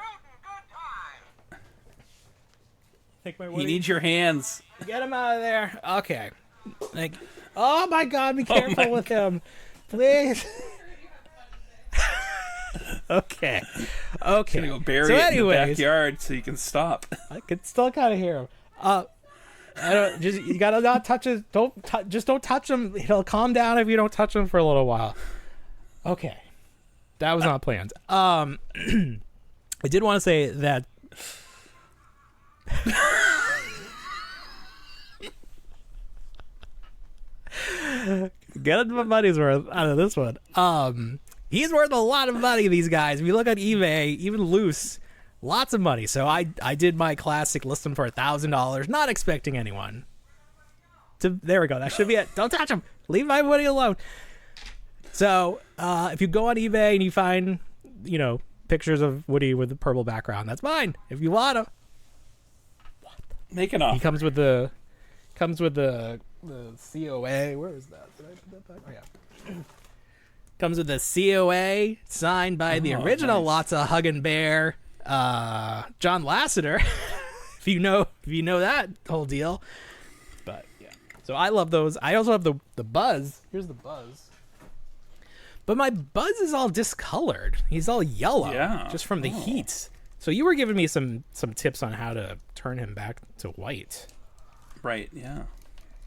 Take my Woody. He needs your hands. Get him out of there. Okay. Oh my God! Be careful with him, please. Okay. Gonna go bury it in the backyard so you can stop. I can still kind of hear him. You gotta not touch his. Don't touch him. He'll calm down if you don't touch him for a little while. Okay, that was not planned. I did want to say that. Get my money's worth out of this one. He's worth a lot of money, these guys. If you look on eBay, even loose, lots of money. So I did my classic, list them for $1,000, not expecting anyone. There we go. That should be it. Don't touch him. Leave my Woody alone. So if you go on eBay and you find, pictures of Woody with the purple background, that's mine. If you want him. Make an offer. He comes with the COA. Where is that? Did I put that back? Oh, yeah. Comes with the COA signed by the original nice. Lots of Huggin' Bear John Lasseter, if you know that whole deal. But yeah, so I love those. I also have the Buzz. Here's the Buzz. But my Buzz is all discolored. He's all yellow, just from the heat. So you were giving me some tips on how to turn him back to white. Right. Yeah.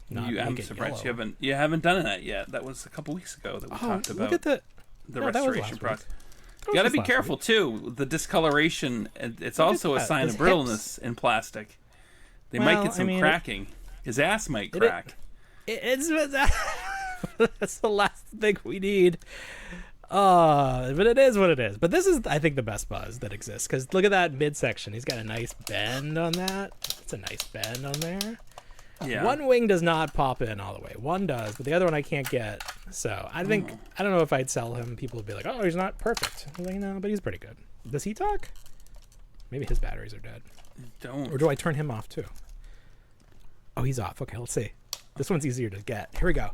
Not I'm make it surprised yellow. you haven't done that yet. That was a couple weeks ago that we talked about. Look at the restoration process. You got to be careful too. The discoloration. It's also a sign of brittleness in plastic. They might get some cracking. His ass might crack. That's the last thing we need. But it is what it is. But this is, I think, the best Buzz that exists. Because look at that midsection. He's got a nice bend on that. It's a nice bend on there. Yeah. One wing does not pop in all the way. One does, but the other one I can't get. So I think, I don't know if I'd sell him. People would be like, oh, he's not perfect. I'm like, no, but he's pretty good. Does he talk? Maybe his batteries are dead. Don't. Or do I turn him off too? Oh, he's off. Okay, let's see. This one's easier to get. Here we go.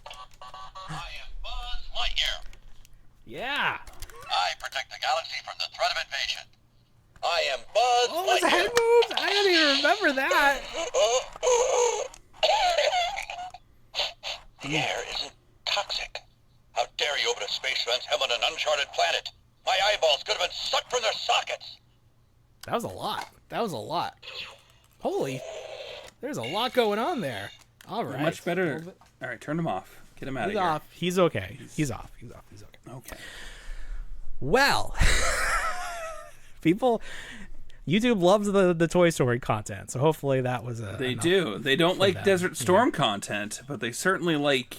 I am Buzz Lightyear. Yeah. I protect the galaxy from the threat of invasion. I am Buzz Oh, his Lightyear. head moves. I didn't even remember that. The air isn't toxic. How dare you open a space fence held on an uncharted planet? My eyeballs could have been sucked from their sockets. That was a lot. Holy. There's a lot going on there. All right. Much better. All right, turn him off. Get him out of He's here. off. He's okay. He's off. He's okay. Okay. Well, YouTube loves the Toy Story content, so hopefully that was a. They do. They don't like them. Desert Storm content, but they certainly like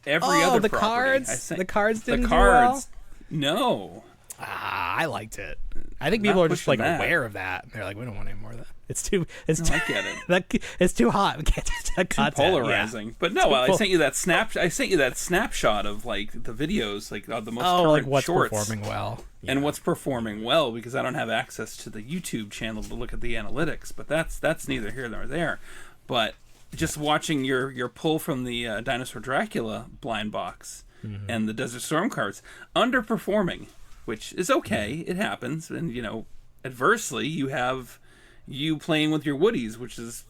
every other the property. cards. The cards didn't the do well? cards. No. I liked it. I think people are just like pushing that. aware of that. They're like, we don't want any more of that. It's too. I get it. It's too hot. We can't do that Too content. polarizing. Yeah. But no, I sent you that snapshot of like the videos, like the most current like what's shorts. performing well. And what's performing well, because I don't have access to the YouTube channel to look at the analytics, but that's neither here nor there. But just watching your pull from the Dinosaur Dracula blind box and the Desert Storm cards, underperforming, which is okay, it happens. And, adversely, you have you playing with your Woodies, which is,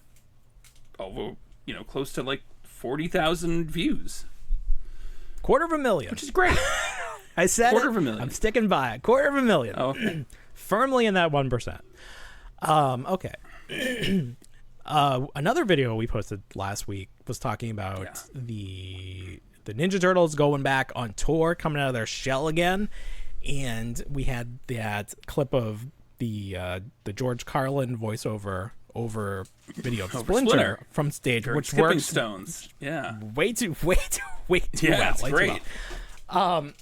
close to like 40,000 views. 250,000. Which is great. I said 250,000. I'm sticking by it. 250,000. Oh, okay. Firmly in that 1%. Okay. Another video we posted last week was talking about the Ninja Turtles going back on tour, coming out of their shell again, and we had that clip of the George Carlin voiceover over video of Splinter from stage, which Skipping works Stones. Yeah. way too Yeah, well. it's way too great. well.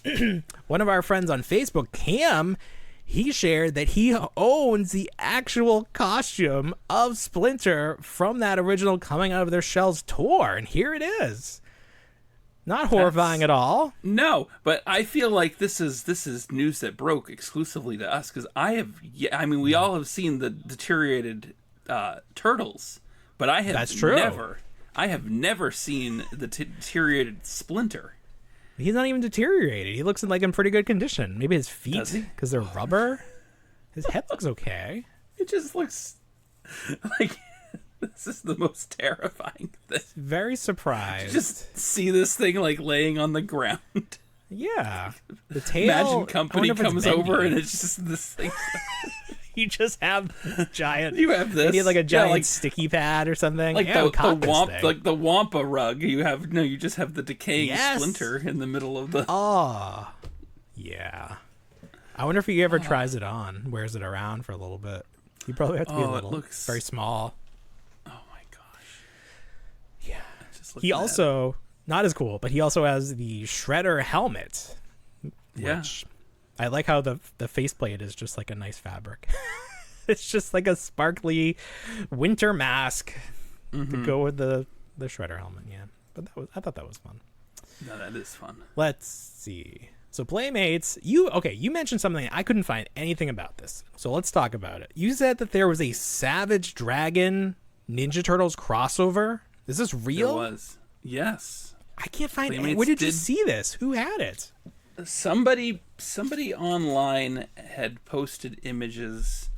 One of our friends on Facebook, Cam, he shared that he owns the actual costume of Splinter from that original Coming Out of Their Shells tour, and here it is. Not horrifying at all. No, but I feel like this is news that broke exclusively to us, because we all have seen the deteriorated turtles, but I have That's true. I have never seen the deteriorated Splinter. He's not even deteriorated. He looks in pretty good condition. Maybe his feet, Does he? because they're rubber. His head looks okay. It just looks like this is the most terrifying thing. Very surprised. Just see this thing like laying on the ground. Yeah. The tail. Imagine Company I wonder if comes it's over bendy. and it's just this thing. You just have this giant. You have this. You need like a giant like sticky pad or something. Like yeah, we caught this thing. like the Wampa rug. You just have the decaying Splinter in the middle of the. Oh, yeah. I wonder if he ever tries it on, wears it around for a little bit. You probably have to be a little. It looks very small. Oh my gosh. Yeah. Just He also not as cool, but he also has the Shredder helmet. Yeah. Which I like how the faceplate is just like a nice fabric. It's just like a sparkly winter mask to go with the Shredder helmet. Yeah, but I thought that was fun. No, that is fun. Let's see. So Playmates, you mentioned something. I couldn't find anything about this. So let's talk about it. You said that there was a Savage Dragon Ninja Turtles crossover. Is this real? There was. Yes. I can't find Playmates it. Where did you did- see this? Who had it? Somebody online had posted images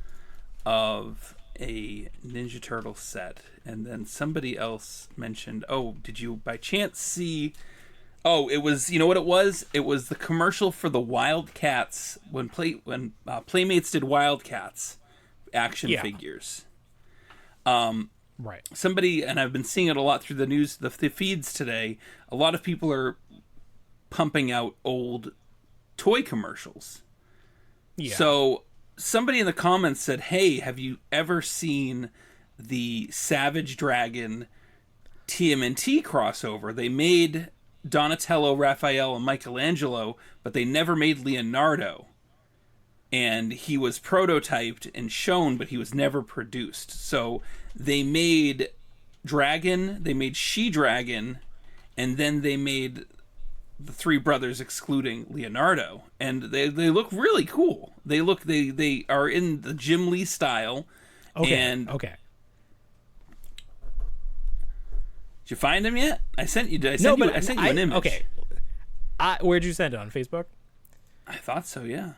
of a Ninja Turtle set, and then somebody else mentioned, "Oh, did you by chance see?" Oh, it was, you know what it was? It was the commercial for the Wildcats when Playmates did Wildcats action figures. Right. Somebody, and I've been seeing it a lot through the news, the feeds today. A lot of people are pumping out old toy commercials. Yeah. So somebody in the comments said, "Hey, have you ever seen the Savage Dragon TMNT crossover? They made Donatello, Raphael, and Michelangelo, but they never made Leonardo. And he was prototyped and shown, but he was never produced. So they made Dragon, they made She-Dragon, and then they made the three brothers excluding Leonardo. And they look really cool. They are in the Jim Lee style. Okay. Did you find them yet? I sent you an image. Okay. Where'd you send it? On Facebook? I thought so, yeah.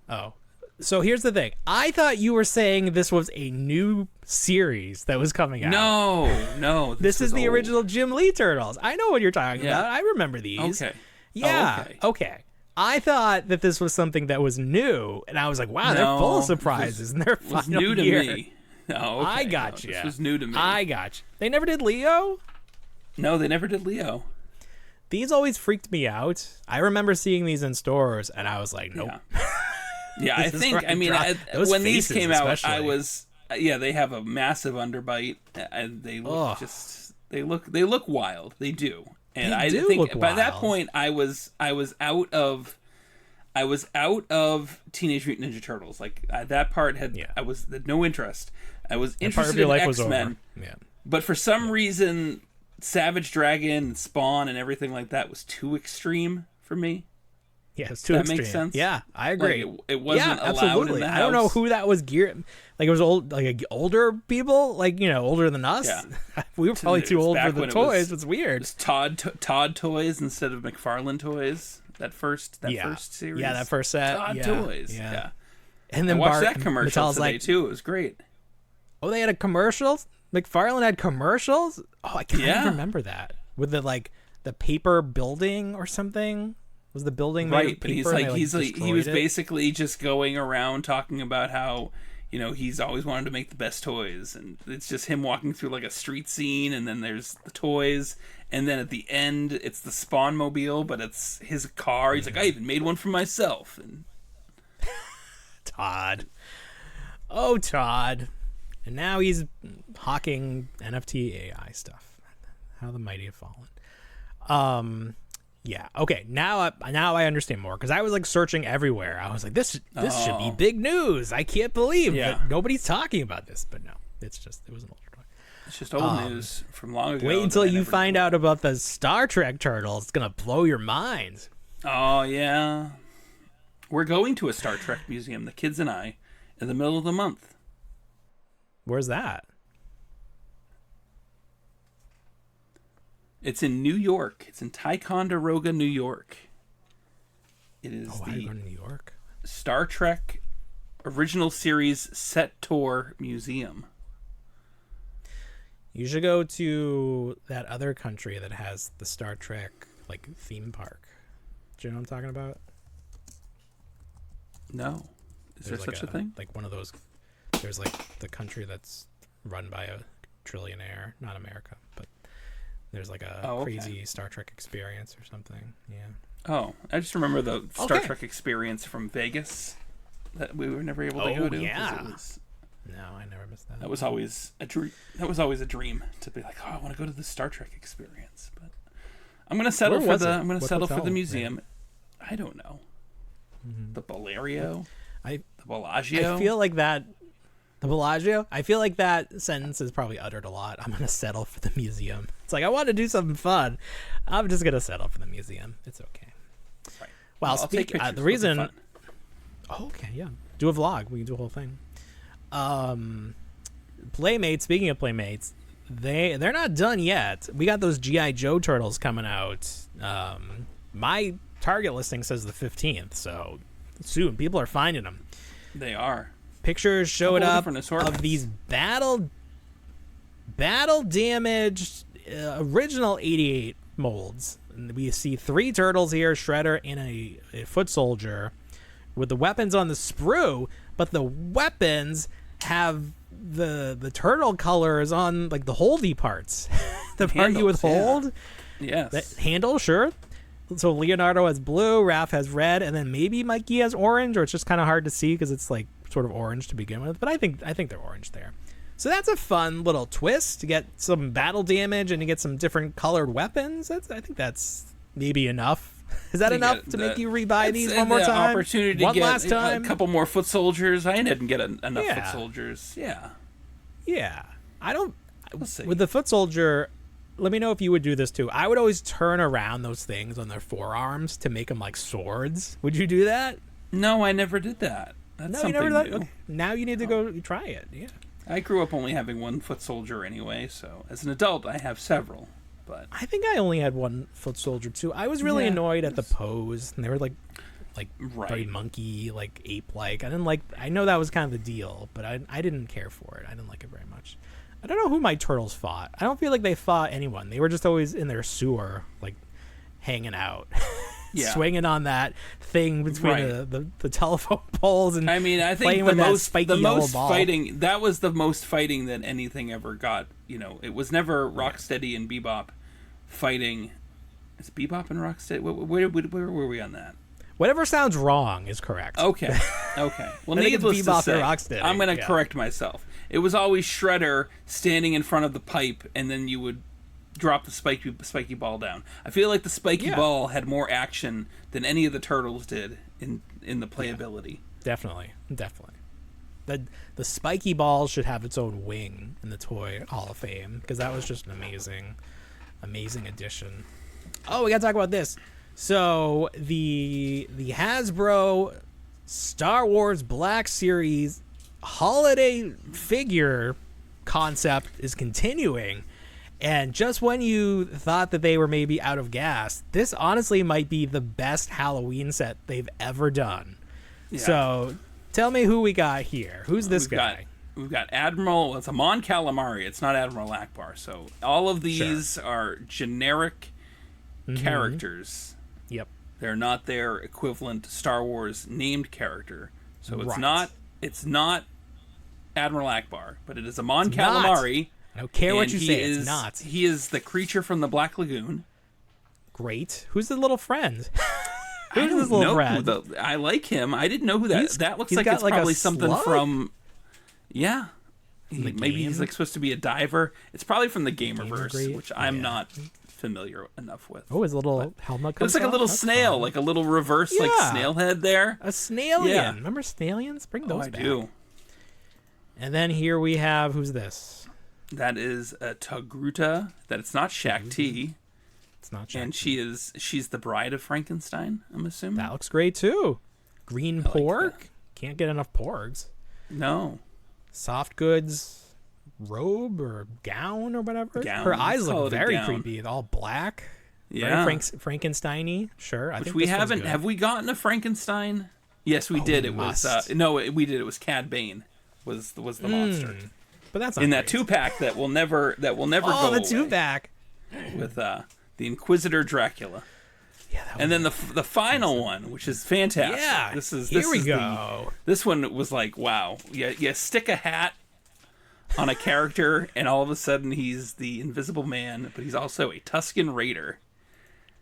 Oh. So here's the thing. I thought you were saying this was a new series that was coming out. No. This is the original Jim Lee Turtles. I know what you're talking about. I remember these. Okay. Yeah. Okay. I thought that this was something that was new, and I was like, wow, they're full of surprises in their final new to year. me. Oh, okay. I got you. This was new to me. I got you. They never did Leo? No, they never did Leo. These always freaked me out. I remember seeing these in stores, and I was like, nope. Yeah, I think, when these came out, I was, they have a massive underbite, and they look they look wild. They do. And I think by that point, I was out of Teenage Mutant Ninja Turtles. Like, that part had no interest. I was interested in X-Men. Yeah. But for some reason, Savage Dragon, Spawn, and everything like that was too extreme for me. Yeah, it's too extreme. That makes sense. Yeah, I agree. Like it wasn't allowed absolutely. in the house. I don't know who that was geared. Like, it was older people, like, older than us. Yeah. We were probably too old for the toys. It's weird. It was Todd toys instead of McFarlane toys. That first series. Yeah, that first set. Todd toys. Yeah. And then I watched that commercial today too. It was great. Oh, they had a commercial? McFarlane had commercials? Oh, I can't remember that. With the paper building or something? Was the building made of paper? Right, but he was basically just going around talking about how, he's always wanted to make the best toys, and it's just him walking through like a street scene, and then there's the toys, and then at the end it's the Spawn mobile, but it's his car. He's like, I even made one for myself. And Todd. Oh, Todd. And now he's hawking NFT AI stuff. How the mighty have fallen. Yeah. Okay. Now I understand more, because I was like searching everywhere. I was like, this should be big news. I can't believe that nobody's talking about this. But no, it was an older toy. It's just old news from long ago. Wait until you find out about the Star Trek turtles. It's gonna blow your mind. Oh yeah. We're going to a Star Trek museum, the kids and I, in the middle of the month. Where's that? It's in New York. It's in Ticonderoga, New York. It is why are you going to New York? Star Trek Original Series Set Tour Museum. You should go to that other country that has the Star Trek theme park. Do you know what I'm talking about? No. Is there such a thing? Like one of those. There's the country that's run by a trillionaire, not America, but there's a crazy Star Trek experience or something. Yeah. Oh, I just remember the Star Trek experience from Vegas that we were never able to go to. Yeah. No, I never missed that. That was always a dream. That was always a dream to be like, I want to go to the Star Trek experience. But I'm gonna settle for the museum. Yeah. I don't know. The Bellagio. The Bellagio. I feel like that. The Bellagio? I feel like that sentence is probably uttered a lot. I'm going to settle for the museum. It's like, I want to do something fun. I'm just going to settle for the museum. It's okay. Right. Well, the reason... Oh, okay, yeah. Do a vlog. We can do a whole thing. Playmates, speaking of Playmates, they're not done yet. We got those G.I. Joe turtles coming out. My Target listing says the 15th, so soon people are finding them. They are. Pictures showed up different of assortments. these battle damaged original 88 molds. And we see 3 turtles here, Shredder and a foot soldier, with the weapons on the sprue, but the weapons have the turtle colors on like the holdy parts. The part you would hold. Yes. The handle, sure. So Leonardo has blue, Raph has red, and then maybe Mikey has orange, or it's just kind of hard to see because it's like sort of orange to begin with. But I think they're orange there. So that's a fun little twist to get some battle damage and to get some different colored weapons. I think that's maybe enough. Is that enough to make you rebuy these one more time? Opportunity to one get last time? a couple more foot soldiers. I didn't get enough Yeah. foot soldiers. Yeah. Yeah. I don't... We'll see. With the foot soldier, let me know if you would do this too. I would always turn around those things on their forearms to make them like swords. Would you do that? No, I never did that. That's No, you something never did. new. Okay. Now you need to go try it. Yeah. I grew up only having one foot soldier anyway, so as an adult I have several. But I think I only had one foot soldier too. I was really annoyed at the pose, and they were like very monkey, like ape-like. I didn't like. I know that was kind of the deal, but I didn't care for it. I didn't like it very much. I don't know who my turtles fought. I don't feel like they fought anyone. They were just always in their sewer, like hanging out, swinging on that thing between the telephone poles, and I mean, I think playing with that spiky yellow ball. fighting. That was the most fighting that anything ever got. You know, it was never Rocksteady and Bebop fighting. Is Bebop and Rocksteady? Where were we on that? Whatever sounds wrong is correct. Okay. Okay. Well, I think it's needless to Bebop say, and Rocksteady. I'm going to Yeah. correct myself. It was always Shredder standing in front of the pipe, and then you would drop the spiky ball down. I feel like the spiky ball had more action than any of the turtles did in the playability. Definitely. The spiky ball should have its own wing in the Toy Hall of Fame, because that was just an amazing addition. Oh, we gotta talk about this. So the Hasbro Star Wars Black Series holiday figure concept is continuing, and just when you thought that they were maybe out of gas, this honestly might be the best Halloween set they've ever done. Yeah. So tell me who we got here. Who's this guy? We've got Admiral. It's a Mon Calamari. It's not Admiral Akbar. So all of these are generic characters. Yep. They're not their equivalent Star Wars named character. So it's Right. It's not Admiral Akbar, but it is a Mon It's not. Calamari. I don't care what and you he say. is- It's not. He is the creature from the Black Lagoon. Great. Who's the little friend? I Who's don't this little know friend? I like him. I didn't know who that. That looks he's like got it's like a probably something slug? from. Yeah, the maybe game? he's like supposed to be a diver. It's probably from the Gamerverse, Gamergate? which I'm Yeah. not familiar enough with. Oh, his little helmet It comes looks like a off? little That's snail, fun. like a little reverse like Yeah. snail head there. A snailian. Yeah. Remember snailians? Bring Oh, those I back. do. And then here we have, who's this? That is a Togruta. That it's not Shakti, It's not Jack. and she's the bride of Frankenstein. I'm assuming. That looks great too. Green like pork. Can't get enough porgs. No. Soft goods robe or gown or whatever. Gown. Her eyes Let's call look it a very gown. creepy. All black. Yeah. Very Frankenstein-y. Sure. I Which think we this one's haven't. good. Have we gotten a Frankenstein? Yes, we did. we It was must. we did. It was Cad Bane. Was the monster But that's not in that great. 2-pack that will never go Oh, the away 2-pack. with the Inquisitor Dracula. Yeah, that And then the final one, which is fantastic. Yeah, this is here we is go. This one was like, wow. You stick a hat on a character, and all of a sudden he's the Invisible Man, but he's also a Tusken Raider.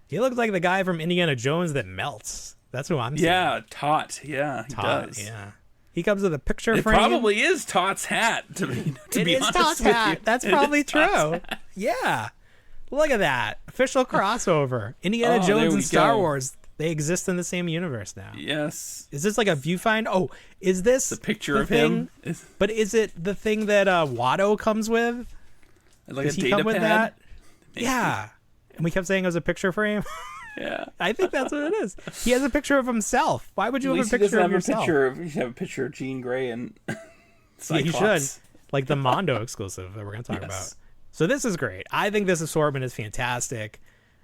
He looks like the guy from Indiana Jones that melts. That's who I'm seeing. Yeah, Tot. Yeah, he Todd, does. yeah. He comes with a picture It frame. probably is Tot's hat, to be It is honest Todd's with hat. you. That's It probably is Todd's true. hat. Yeah. Look at that. Official crossover. Indiana Oh, there Jones we and Star go. Wars, they exist in the same universe now. Yes. Is this like a viewfinder? Oh, is this The picture the of thing? him. But is it the thing that Watto comes with? Like Does a he data come with pad? that? Maybe. Yeah. And we kept saying it was a picture frame. Yeah. I think that's what it is. He has a picture of himself. Why would you At have a least he picture doesn't of have yourself? you should have a picture of Jean Grey and Yeah, Cyclops. you should. Like the Mondo exclusive that we're going to talk about. So this is great. I think this assortment is fantastic.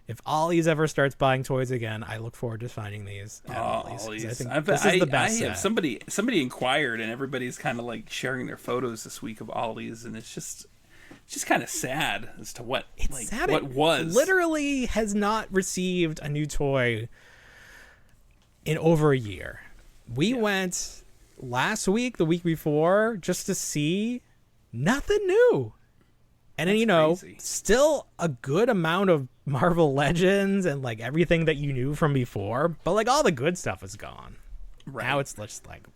If Ollie's ever starts buying toys again, I look forward to finding these at Ollie's. 'Cause I think this is the best set. Somebody inquired, and everybody's kind of like sharing their photos this week of Ollie's, and it's just kind of sad as to what what was. Literally has not received a new toy in over a year. We went last week, the week before, just to see nothing new. And then, crazy. Still a good amount of Marvel Legends and like everything that you knew from before, but like all the good stuff is gone. Right. Now it's just like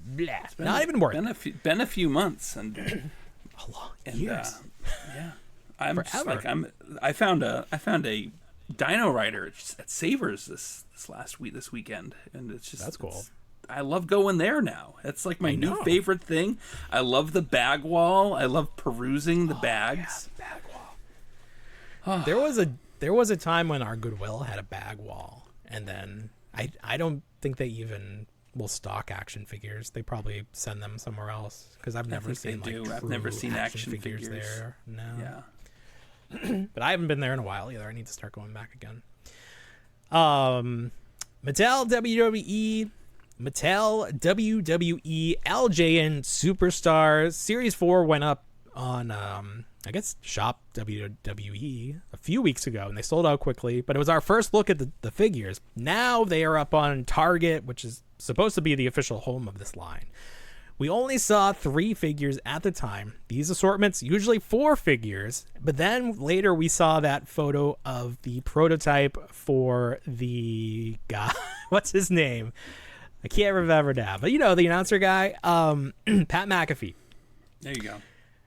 blah, not even worth it. Been a few months and A long years. I'm just like I found a Dino Rider at Savers this weekend, and it's just that's cool. I love going there now. It's like my new favorite thing. I love the bag wall. I love perusing the bags. Yeah, bag wall. There was a time when our Goodwill had a bag wall, and then I don't think they even will stock action figures. They probably send them somewhere else because I've never seen I've never seen action figures there. No. Yeah. But I haven't been there in a while either. I need to start going back again. Mattel WWE LJN Superstars Series 4 went up on I guess Shop WWE a few weeks ago, and they sold out quickly, but it was our first look at the figures. Now they are up on Target, which is supposed to be the official home of this line. We only saw 3 figures at the time. These assortments, usually 4 figures, but then later we saw that photo of the prototype for the guy. What's his name? I can't remember now, but the announcer guy, Pat McAfee. There you go.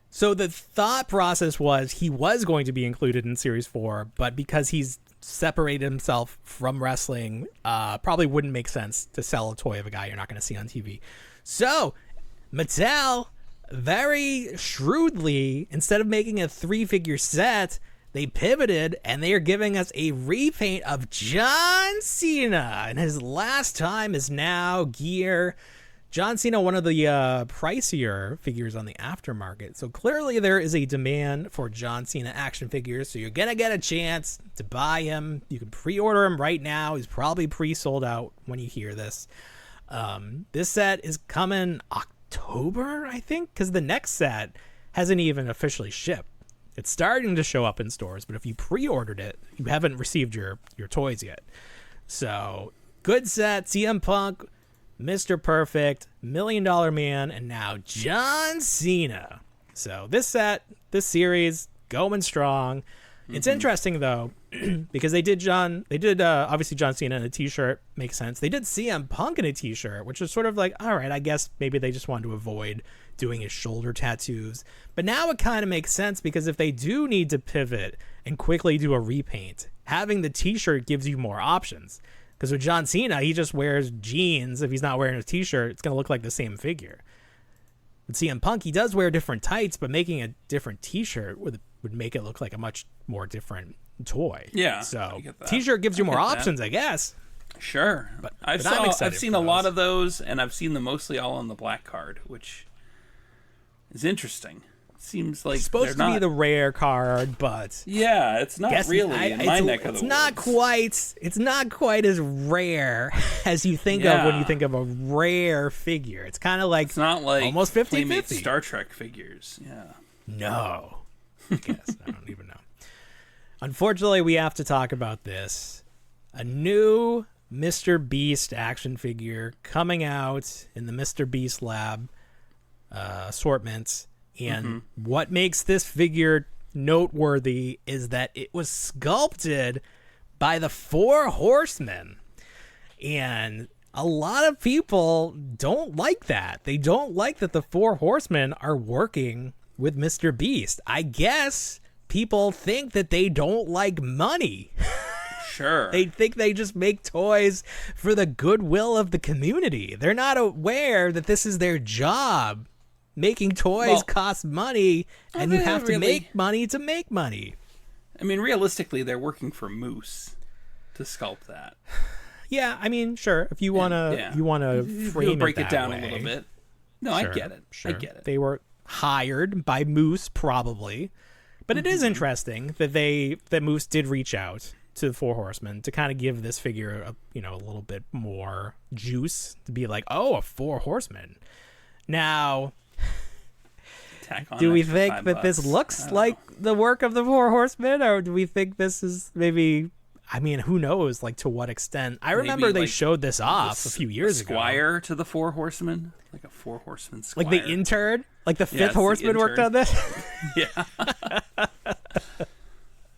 So the thought process was he was going to be included in Series 4, but because he's separated himself from wrestling, probably wouldn't make sense to sell a toy of a guy you're not going to see on TV. So Mattel, very shrewdly, instead of making a 3-figure set, they pivoted, and they are giving us a repaint of John Cena. And his last time is now gear. John Cena, one of the pricier figures on the aftermarket. So clearly there is a demand for John Cena action figures. So you're going to get a chance to buy him. You can pre-order him right now. He's probably pre-sold out when you hear this. This set is coming October, I think, because the next set hasn't even officially shipped. It's starting to show up in stores, but if you pre-ordered it, you haven't received your toys yet. So, good set, CM Punk, Mr. Perfect, $1 Million Man, and now John Cena. So, this set, this series, going strong. Mm-hmm. It's interesting, though, because they did obviously John Cena in a t-shirt, makes sense. They did CM Punk in a t-shirt, which was sort of like, all right, I guess maybe they just wanted to avoid doing his shoulder tattoos. But now it kind of makes sense, because if they do need to pivot and quickly do a repaint, having the t-shirt gives you more options. Because with John Cena, he just wears jeans. If he's not wearing a t-shirt, it's going to look like the same figure. With CM Punk, he does wear different tights, but making a different t-shirt would make it look like a much more different toy. Yeah. So t-shirt gives you more options, I guess. Sure. But I've seen a lot of those, and I've seen them mostly all on the black card, which is interesting. Seems like it's supposed to be the rare card, but yeah, it's not really in my neck of the woods. It's not quite as rare as you think of when you think of a rare figure. It's kind of like, it's not like almost 50-50. Star Trek figures. Yeah. No. I guess I don't even know. Unfortunately, we have to talk about this. A new Mr. Beast action figure coming out in the Mr. Beast Lab assortment. And what makes this figure noteworthy is that it was sculpted by the Four Horsemen. And a lot of people don't like that. They don't like that the Four Horsemen are working with Mr. Beast. I guess people think that they don't like money. Sure. They think they just make toys for the goodwill of the community. They're not aware that this is their job. Making toys costs money, and you have to make money to make money. I mean, realistically, they're working for Moose to sculpt that. Yeah, I mean, sure. If you wanna, frame it, break it down way. A little bit. No, sure, I get it. Sure. I get it. They were hired by Moose, probably, but it is interesting that Moose did reach out to the Four Horsemen to kind of give this figure a little bit more juice to be like, oh, a Four Horsemen. Now, do we think that this looks like the work of the Four Horsemen, or do we think this is maybe? I mean, who knows? Like, to what extent? I remember they showed this off a few years ago. Squire to the Four Horsemen, like a Four Horsemen squire, like the intern, like the fifth horseman worked on this. Yeah.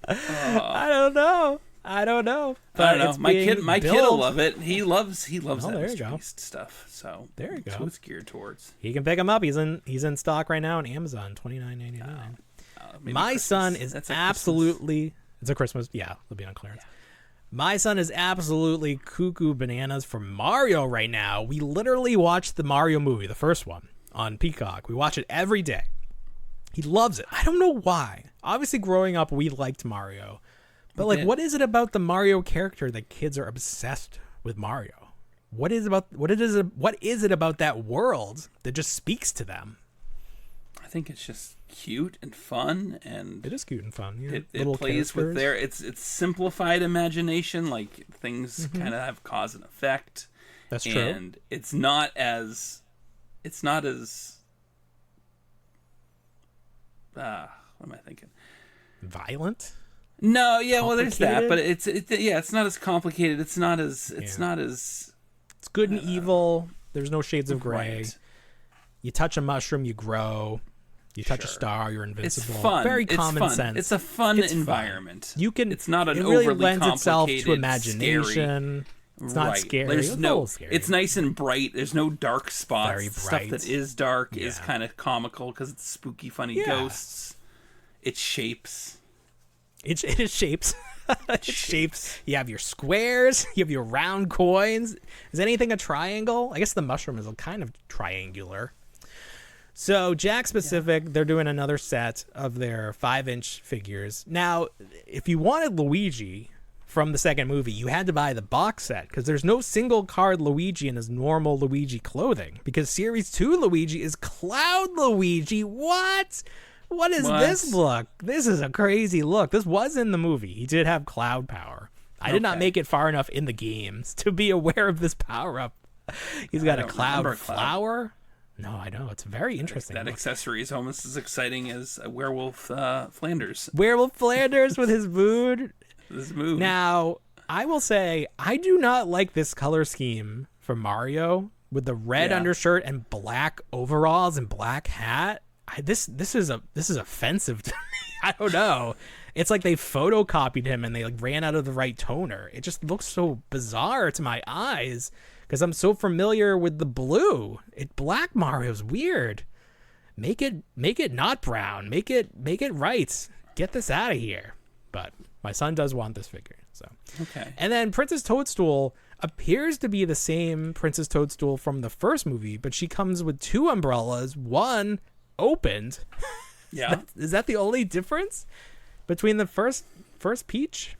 I don't know. But My kid will love it. He loves that Mr. Beast stuff. So there you go. That's what it's geared towards. He can pick him up. He's in stock right now on Amazon, $29.99. My son is absolutely. It's a Christmas. Yeah, it'll be on clearance. Yeah. My son is absolutely cuckoo bananas for Mario right now. We literally watched the Mario movie, the first one, on Peacock. We watch it every day. He loves it. I don't know why. Obviously, growing up, we liked Mario. But, what is it about the Mario character that kids are obsessed with Mario? What is it about that world that just speaks to them? I think it's just cute and fun, and it is cute and fun. Yeah. It plays with it's simplified imagination, like things kind of have cause and effect. That's true. And it's not as what am I thinking? Violent? No, yeah, well, there's that, but it's not as complicated. It's good and evil. There's no shades of gray. Right. You touch a mushroom, you grow. You touch a star, you're invincible. It's fun. Very common sense. It's a fun environment. Fun. It's not an it really overly lends itself complicated, to imagination. Scary. It's not scary. Scary. It's nice and bright. There's no dark spots. Very bright. Stuff that is dark is kind of comical because it's spooky, funny ghosts. It shapes. It is shapes. It shapes. You have your squares. You have your round coins. Is anything a triangle? I guess the mushroom is kind of triangular. So Jack Specific, they're doing another set of their 5-inch figures. Now, if you wanted Luigi from the second movie, you had to buy the box set because there's no single card Luigi in his normal Luigi clothing because Series 2 Luigi is Cloud Luigi. What? What is this look? This is a crazy look. This was in the movie. He did have cloud power. I did not make it far enough in the games to be aware of this power-up. He's got a cloud flower. No, I know. It's very interesting. That accessory is almost as exciting as a Werewolf Flanders. Werewolf Flanders with his mood. This move. Now, I will say, I do not like this color scheme for Mario with the red undershirt and black overalls and black hat. This is offensive to me. I don't know. It's like they photocopied him and they ran out of the right toner. It just looks so bizarre to my eyes. Because I'm so familiar with the blue. Black Mario's weird. Make it not brown. Make it right. Get this out of here. But my son does want this figure. So okay. And then Princess Toadstool appears to be the same Princess Toadstool from the first movie, but she comes with 2 umbrellas, one opened. Yeah. Is that the only difference between the first Peach?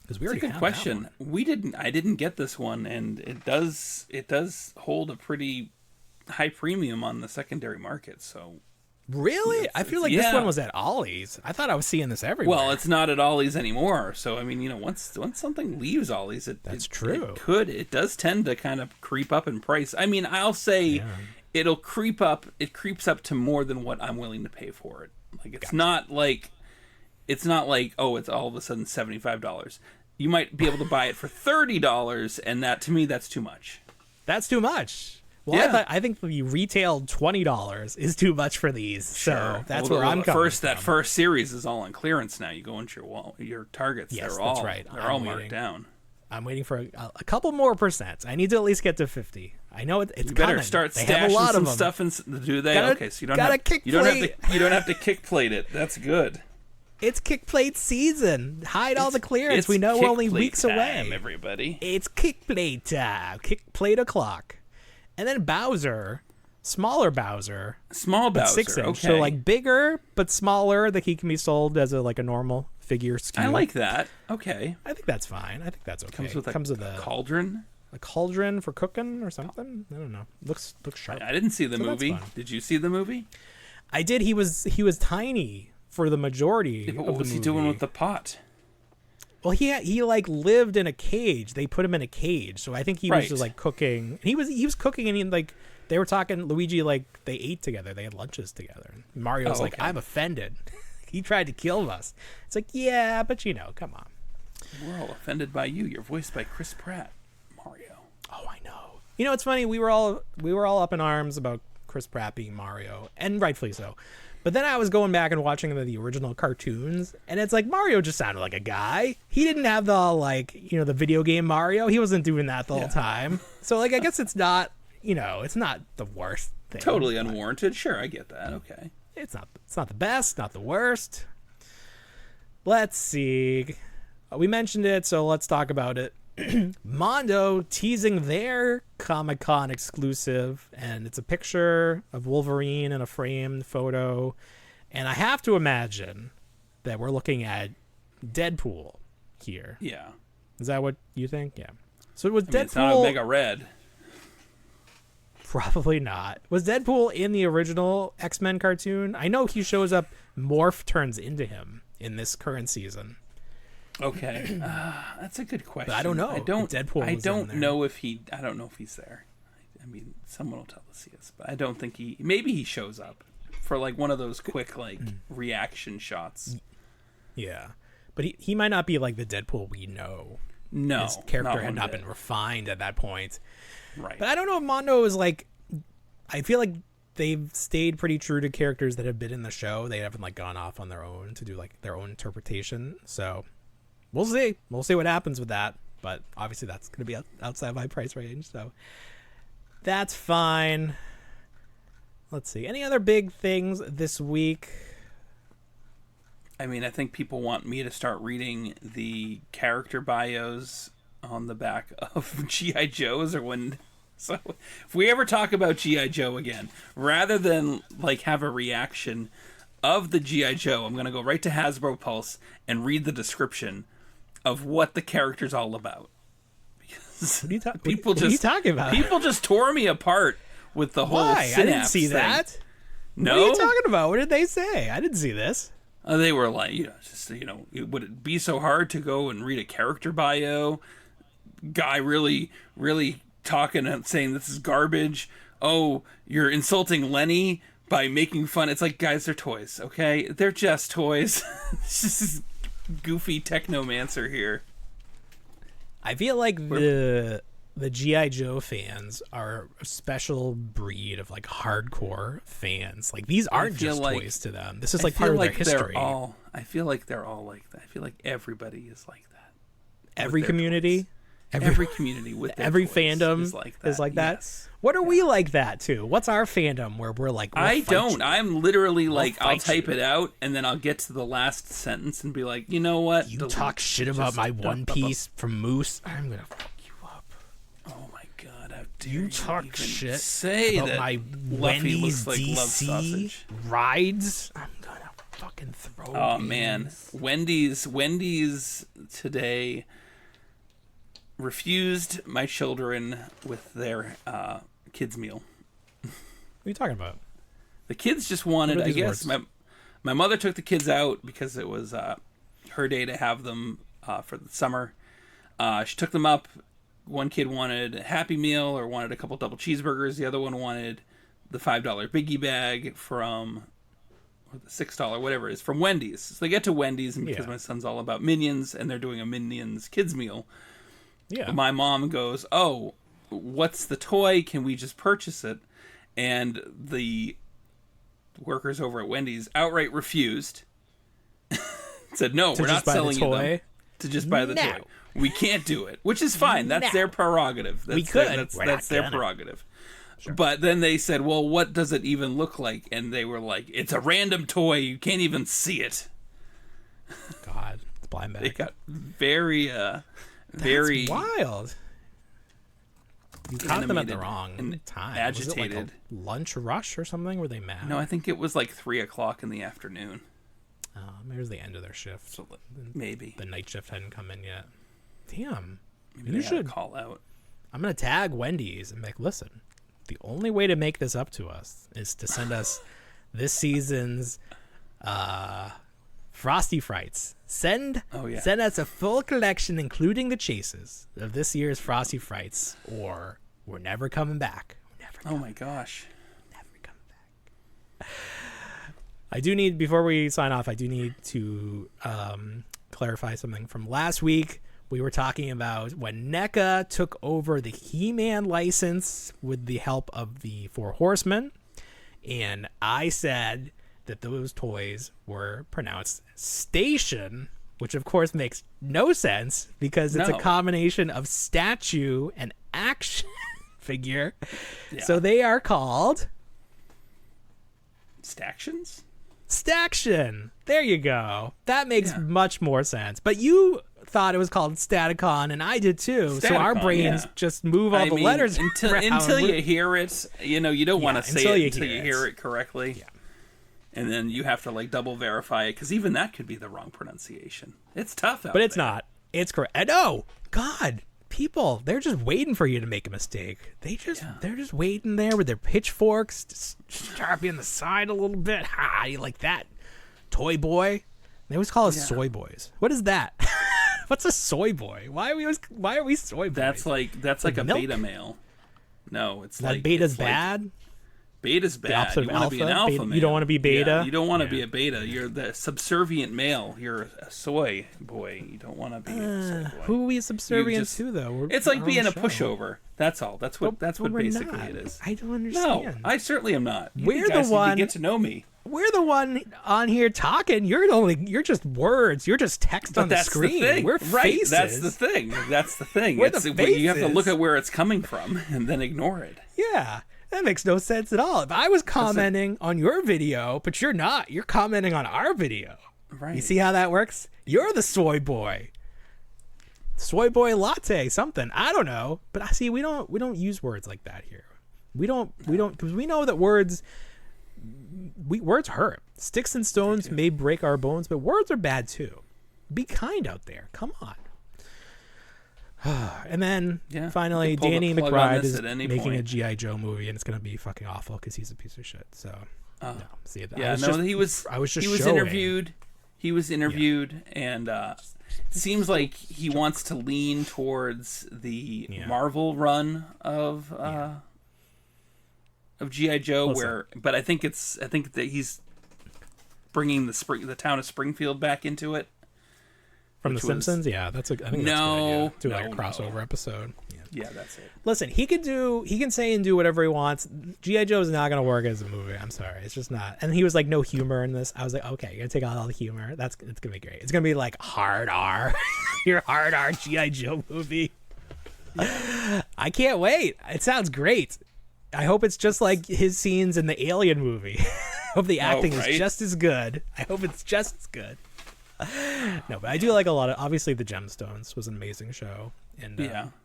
It's a good question. I didn't get this one, and it does hold a pretty high premium on the secondary market. So really, I feel like this one was at Ollie's. I thought I was seeing this everywhere. Well, it's not at Ollie's anymore. So I mean, once something leaves Ollie's, it does tend to kind of creep up in price. I mean, I'll say it'll creep up. It creeps up to more than what I'm willing to pay for it. Like it's not like. It's not like, oh, it's all of a sudden $75. You might be able to buy it for $30, and that, to me, that's too much. That's too much. Well, I think the retail $20 is too much for these. Sure. So that's where I'm coming from. That first series is all on clearance now. You go into your Targets. Yes, they're all, that's right. They're all marked down. I'm waiting for a couple more percent. I need to at least get to 50. I know it's you better coming. Start they stashing have a lot some of them. stuff. Do they? Okay, so you don't have to kick plate it. That's good. It's kick plate season. Hide all the clearance. We know we're only weeks away. Everybody. It's kick plate time. Kick plate o'clock. And then Bowser, smaller Bowser. Small Bowser, 6-inch. okay. So bigger but smaller that he can be sold as a normal figure SKU. I like that. Okay. I think that's fine. I think that's okay. Comes with a cauldron? A cauldron for cooking or something? I don't know. Looks sharp. I didn't see the movie. Did you see the movie? I did. He was tiny for the majority of the movie. What was he doing with the pot? Well, he like lived in a cage. They put him in a cage, so I think he was just like cooking. He was cooking, and he like they were talking. Luigi like they ate together. They had lunches together. And Mario was like, "I'm offended. He tried to kill us." It's like, yeah, but come on. We're all offended by you. You're voiced by Chris Pratt, Mario. Oh, I know. It's funny. We were all up in arms about Chris Pratt being Mario, and rightfully so. But then I was going back and watching the original cartoons, and it's like Mario just sounded like a guy. He didn't have the the video game Mario. He wasn't doing that the whole time. So like I guess it's not it's not the worst thing. Totally unwarranted. Sure, I get that. Okay. It's not the best, not the worst. Let's see. We mentioned it, so let's talk about it. Mondo teasing their Comic-Con exclusive, and it's a picture of Wolverine in a framed photo, and I have to imagine that we're looking at Deadpool here. Yeah. Is that what you think? Yeah. So was Deadpool... It's not Omega Red. Probably not. Was Deadpool in the original X-Men cartoon? I know he shows up, Morph turns into him in this current season. Okay, that's a good question. But I don't know. I don't know if he's there. I mean, someone will tell us he is, but I don't think he. Maybe he shows up for like one of those quick like reaction shots. Yeah, but he might not be like the Deadpool we know. No, his character had not been refined at that point. Right. But I don't know if Mondo is like. I feel like they've stayed pretty true to characters that have been in the show. They haven't like gone off on their own to do like their own interpretation. So. We'll see. We'll see what happens with that. But obviously that's going to be outside my price range. So that's fine. Let's see. Any other big things this week? I mean, I think people want me to start reading the character bios on the back of G.I. Joes So if we ever talk about G.I. Joe again, rather than like have a reaction of the G.I. Joe, I'm going to go right to Hasbro Pulse and read the description of what the character's all about. Because what are you talking about? People just tore me apart with the whole Synapse I didn't see thing. that. No? What are you talking about? What did they say? I didn't see this. They were like, would it be so hard to go and read a character bio? Guy really, really talking and saying this is garbage. Oh, you're insulting Lenny by making fun. It's like, guys, they're toys, okay? They're just toys. This is goofy technomancer here. I feel like the G.I. Joe fans are a special breed of like hardcore fans. Like these aren't just toys to them. This is like part of their history. I feel like they're all like that. I feel like everybody is like that. Every community? Every community with their every toys fandom is like that. Yes. What are we like that too? What's our fandom where we're like, I don't. I'm literally like, I'll type you. it out and then I'll get to the last sentence and be like, you know what? You talk shit about my One Piece from Moose, I'm gonna fuck you up. Oh my god! How dare you talk shit say about that my Wendy's Wendy's DC rides? I'm gonna fucking throw. Oh you. man, Wendy's today refused my children with their kids meal. What are you talking about? The kids just wanted, I guess, my mother took the kids out because it was her day to have them for the summer. She took them up. One kid wanted a Happy Meal or wanted a couple double cheeseburgers. The other one wanted the $5 biggie bag from, or the $6, whatever it is, from Wendy's. So they get to Wendy's, and because my son's all about Minions, and they're doing a Minions kids meal, my mom goes, oh, what's the toy? Can we just purchase it? And the workers over at Wendy's outright refused. Said, no, we're not selling you them. To just buy the toy. We can't do it, which is fine. That's their prerogative. That's their prerogative. Sure. But then they said, well, what does it even look like? And they were like, it's a random toy. You can't even see it. God, it's blind bag. They got very That's wild. You caught them at the wrong time. Agitated. Was it like a lunch rush or something? Were they mad? No, I think it was like 3:00 in the afternoon. Oh, maybe it was the end of their shift. So maybe the night shift hadn't come in yet. Damn. Maybe you should call out. I'm gonna tag Wendy's and be like, listen, the only way to make this up to us is to send us this season's Frosty Frights. Send us a full collection, including the chases of this year's Frosty Frights, or we're never coming back. Oh my gosh. Never coming back. I do need, before we sign off, I do need to clarify something from last week. We were talking about when NECA took over the He-Man license with the help of the Four Horsemen, and I said that those toys were pronounced station, which of course makes no sense because it's a combination of statue and action figure. Yeah. So they are called Stactions? Staction. There you go. That makes much more sense. But you thought it was called Staticon, and I did too. Staticon, so our brains just move all the letters until you hear it. You know, you don't want to say it until you hear it correctly. Yeah. And then you have to like double verify it, because even that could be the wrong pronunciation. It's tough out But it's there. not. It's correct. And oh, God, people, they're just waiting for you to make a mistake. They're just waiting there with their pitchforks, just sharp you on the side a little bit. Ha, you like that? Toy boy? They always call us soy boys. What is that? What's a soy boy? Why are we soy boys? That's like a milk? beta male. No, it's that like beta's it's bad. Like, beta's bad. The opposite You of want to alpha? be an alpha Beta, male. you don't want to be beta? Yeah, you don't want to be a beta. You're the subservient male. You're a soy boy. You don't want to be a soy boy. Who are we subservient to, though? It's like being a pushover. That's all. That's what basically not. it is. I don't understand. No, I certainly am not. We're guys the one. need to get to know me. We're the one on here talking. You're just words. You're just text on the screen. The thing. We're faces. That's the thing. That's the thing. We're the faces. You have to look at where it's coming from and then ignore it. Yeah, that makes no sense at all. If I was commenting on your video, but you're not. You're commenting on our video. Right. You see how that works? You're the soy boy. Soy boy latte, something. I don't know. But I see we don't use words like that here. We don't because we know that words hurt. Sticks and stones may break our bones, but words are bad too. Be kind out there. Come on. And then finally, Danny McBride is making a G.I. Joe movie, and it's going to be fucking awful because he's a piece of shit. So, no, see that. Yeah, he was interviewed. He was interviewed, and it seems like he wants to lean towards the Marvel run of G.I. Joe, but I think that he's bringing the town of Springfield back into it. From The Simpsons? Yeah, that's a good idea. Do like a crossover episode. Yeah, that's it. Listen, he can say and do whatever he wants. G.I. Joe is not going to work as a movie. I'm sorry. It's just not. And he was like, no humor in this. I was like, okay, you're going to take out all the humor. It's going to be great. It's going to be like hard R. Your hard R G.I. Joe movie. I can't wait. It sounds great. I hope it's just like his scenes in the Alien movie. I hope the acting is just as good. I hope it's just as good. No, but I do like a lot of. Obviously, The Gemstones was an amazing show, and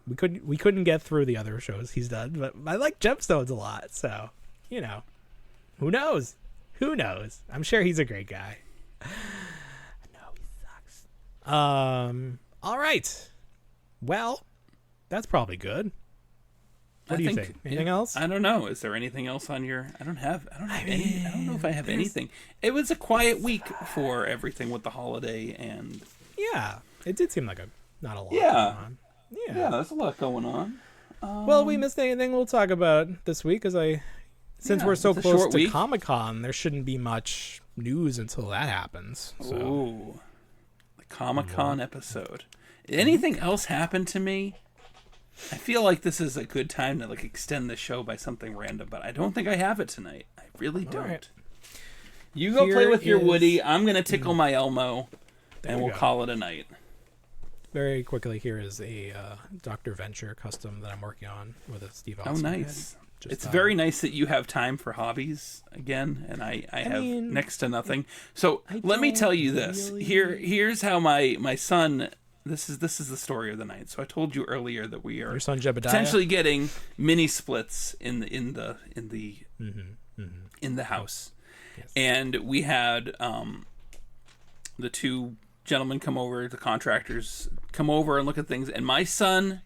we couldn't get through the other shows he's done, but I like Gemstones a lot. So, who knows? Who knows? I'm sure he's a great guy. No, he sucks. All right. Well, that's probably good. What do you think? Anything else? I don't know. Is there anything else on your? I don't know if I have anything. It was a quiet week for everything with the holiday and. Yeah, it did seem like not a lot. Yeah. Going on. Yeah, there's a lot going on. Well, we missed anything we'll talk about this week, since we're so close to Comic-Con, there shouldn't be much news until that happens. So. Ooh, the Comic-Con episode. Anything else happen to me? I feel like this is a good time to extend the show by something random, but I don't think I have it tonight. I really don't. Right. You go play with your Woody. I'm going to tickle my Elmo, and we'll call it a night. Very quickly, here is a Dr. Venture custom that I'm working on with a Steve Austin. Oh, nice. It's very nice that you have time for hobbies again, and I have next to nothing. So let me tell you this. Really... Here's how my son... This is the story of the night. So I told you earlier that we are your son Jebediah? Potentially getting mini splits in the house, yes. And we had the two gentlemen come over, the contractors come over and look at things, and my son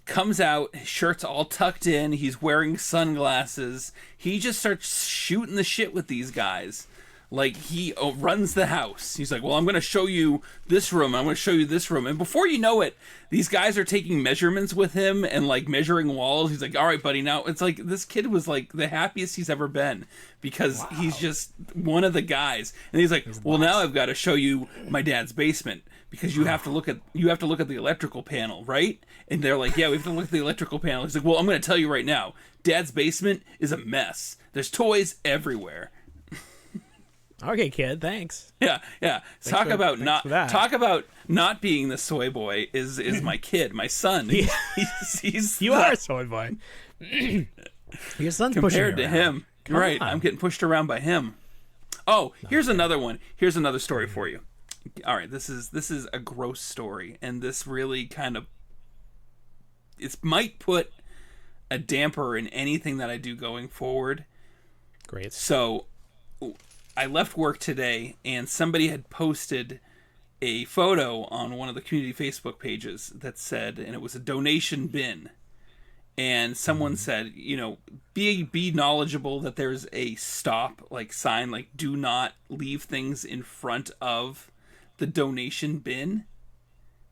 comes out, his shirt's all tucked in, he's wearing sunglasses, he just starts shooting the shit with these guys. Like, he runs the house. He's like, well, I'm going to show you this room. I'm going to show you this room. And before you know it, these guys are taking measurements with him and, like, measuring walls. He's like, all right, buddy. Now, it's like this kid was, like, the happiest he's ever been because he's just one of the guys. And he's like, well, now I've got to show you my dad's basement because you have to look at the electrical panel, right? And they're like, yeah, we have to look at the electrical panel. He's like, well, I'm going to tell you right now. Dad's basement is a mess. There's toys everywhere. Okay, kid, thanks. Yeah. Talk about not being the soy boy is my kid, my son. He's you are a soy boy. Your son's compared pushing to him. Come Right, on. I'm getting pushed around by him. Oh, here's another one. Here's another story for you. All right, this is a gross story, and this really kind of might put a damper in anything that I do going forward. Great. So I left work today and somebody had posted a photo on one of the community Facebook pages that said, and it was a donation bin. And someone said, you know, be knowledgeable that there's a stop sign, like do not leave things in front of the donation bin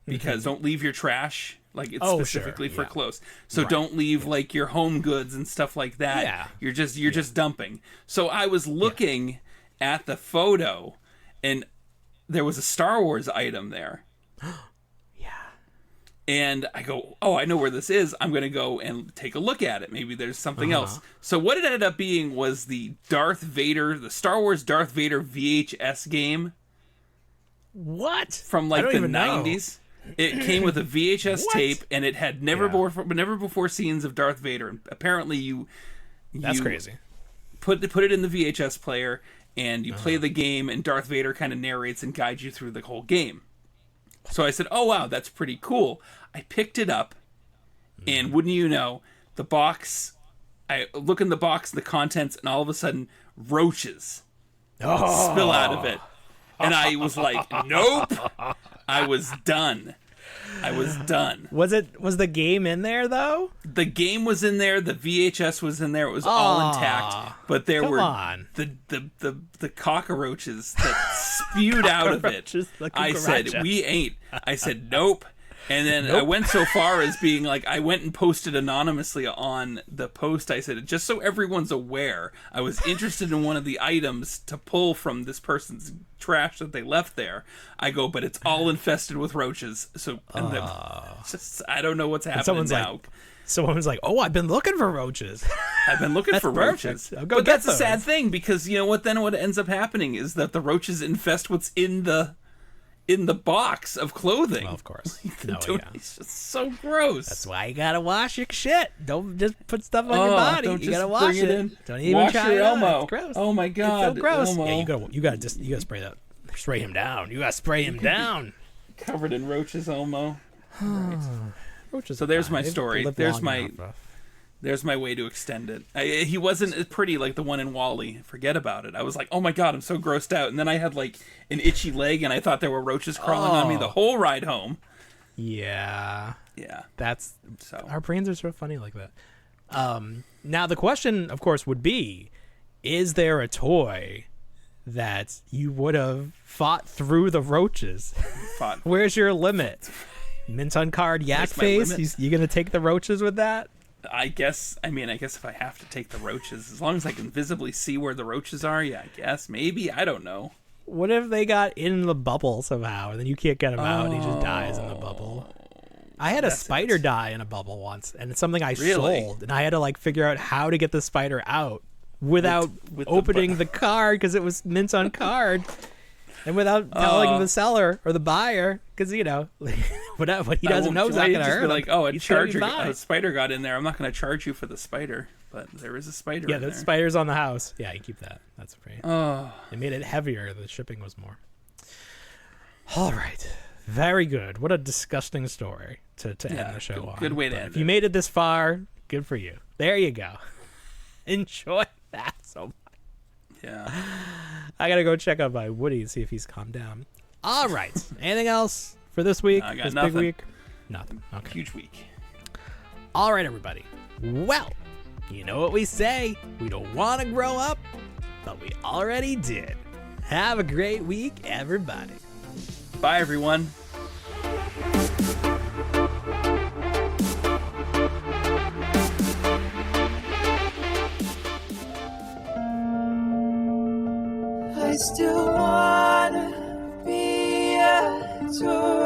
because don't leave your trash. Like it's specifically for clothes. So don't leave like your home goods and stuff like that. Yeah. You're just dumping. So I was looking at the photo and there was a Star Wars item there. And I go, oh, I know where this is. I'm going to go and take a look at it. Maybe there's something else. So what it ended up being was the Star Wars Darth Vader VHS game. What? From like the 90s. It came with a VHS tape, and it had never before scenes of Darth Vader. And apparently, you that's crazy. Put it in the VHS player, and you play the game, and Darth Vader kind of narrates and guides you through the whole game. So I said, "Oh wow, that's pretty cool." I picked it up, and wouldn't you know, the box. I look in the box, the contents, and all of a sudden, roaches spill out of it. And I was like, nope. I was done. Was the game in there though? The game was in there. The VHS was in there. It was all intact. But there were the cockroaches that spewed out of it. I said, we ain't. I said, nope. And then I went so far as being like, I went and posted anonymously on the post. I said, just so everyone's aware, I was interested in one of the items to pull from this person's trash that they left there. I go, but it's all infested with roaches. So I don't know what's happening now. Someone's like, oh, I've been looking for roaches. I've been looking for roaches. But that's a sad thing because you know what? Then what ends up happening is that the roaches infest what's in the box of clothing. Well, of course. It's just so gross. That's why you gotta wash your shit. Don't just put stuff on your body. You gotta wash it. In. Don't even wash try your it Elmo. out. It's gross. Oh my god. It's so gross. Elmo. Yeah, you gotta spray him down. You gotta spray him down. Covered in roaches, Elmo. Roaches. So there's my story. There's my way to extend it. He wasn't as pretty like the one in WALL-E. Forget about it. I was like, oh my god, I'm so grossed out. And then I had like an itchy leg, and I thought there were roaches crawling on me the whole ride home. Yeah. That's our brains are so funny like that. Now the question, of course, would be: is there a toy that you would have fought through the roaches? Where's your limit? Mint on card, yak face. You gonna take the roaches with that? I guess if I have to take the roaches, as long as I can visibly see where the roaches are, I guess. Maybe. I don't know. What if they got in the bubble somehow, and then you can't get him out, and he just dies in the bubble? I had a spider die in a bubble once, and it's something I sold, and I had to figure out how to get the spider out without opening the card, because it was mint on card. And without telling the seller or the buyer, because what he doesn't know is not going to hurt him. Like, oh, a spider got in there. I'm not going to charge you for the spider, but there is a spider. Yeah, the spider's on the house. Yeah, you keep that. That's great. It made it heavier. The shipping was more. All right, very good. What a disgusting story to end the show on. Good way to end it. If you made it this far, good for you. There you go. Enjoy that so much. Yeah. I gotta go check out my Woody and see if he's calmed down. All right. Anything else for this week? I got this nothing. big week? Nothing. Okay. Huge week. All right, everybody. Well, you know what we say. We don't want to grow up, but we already did. Have a great week, everybody. Bye, everyone. I still wanna be a toy.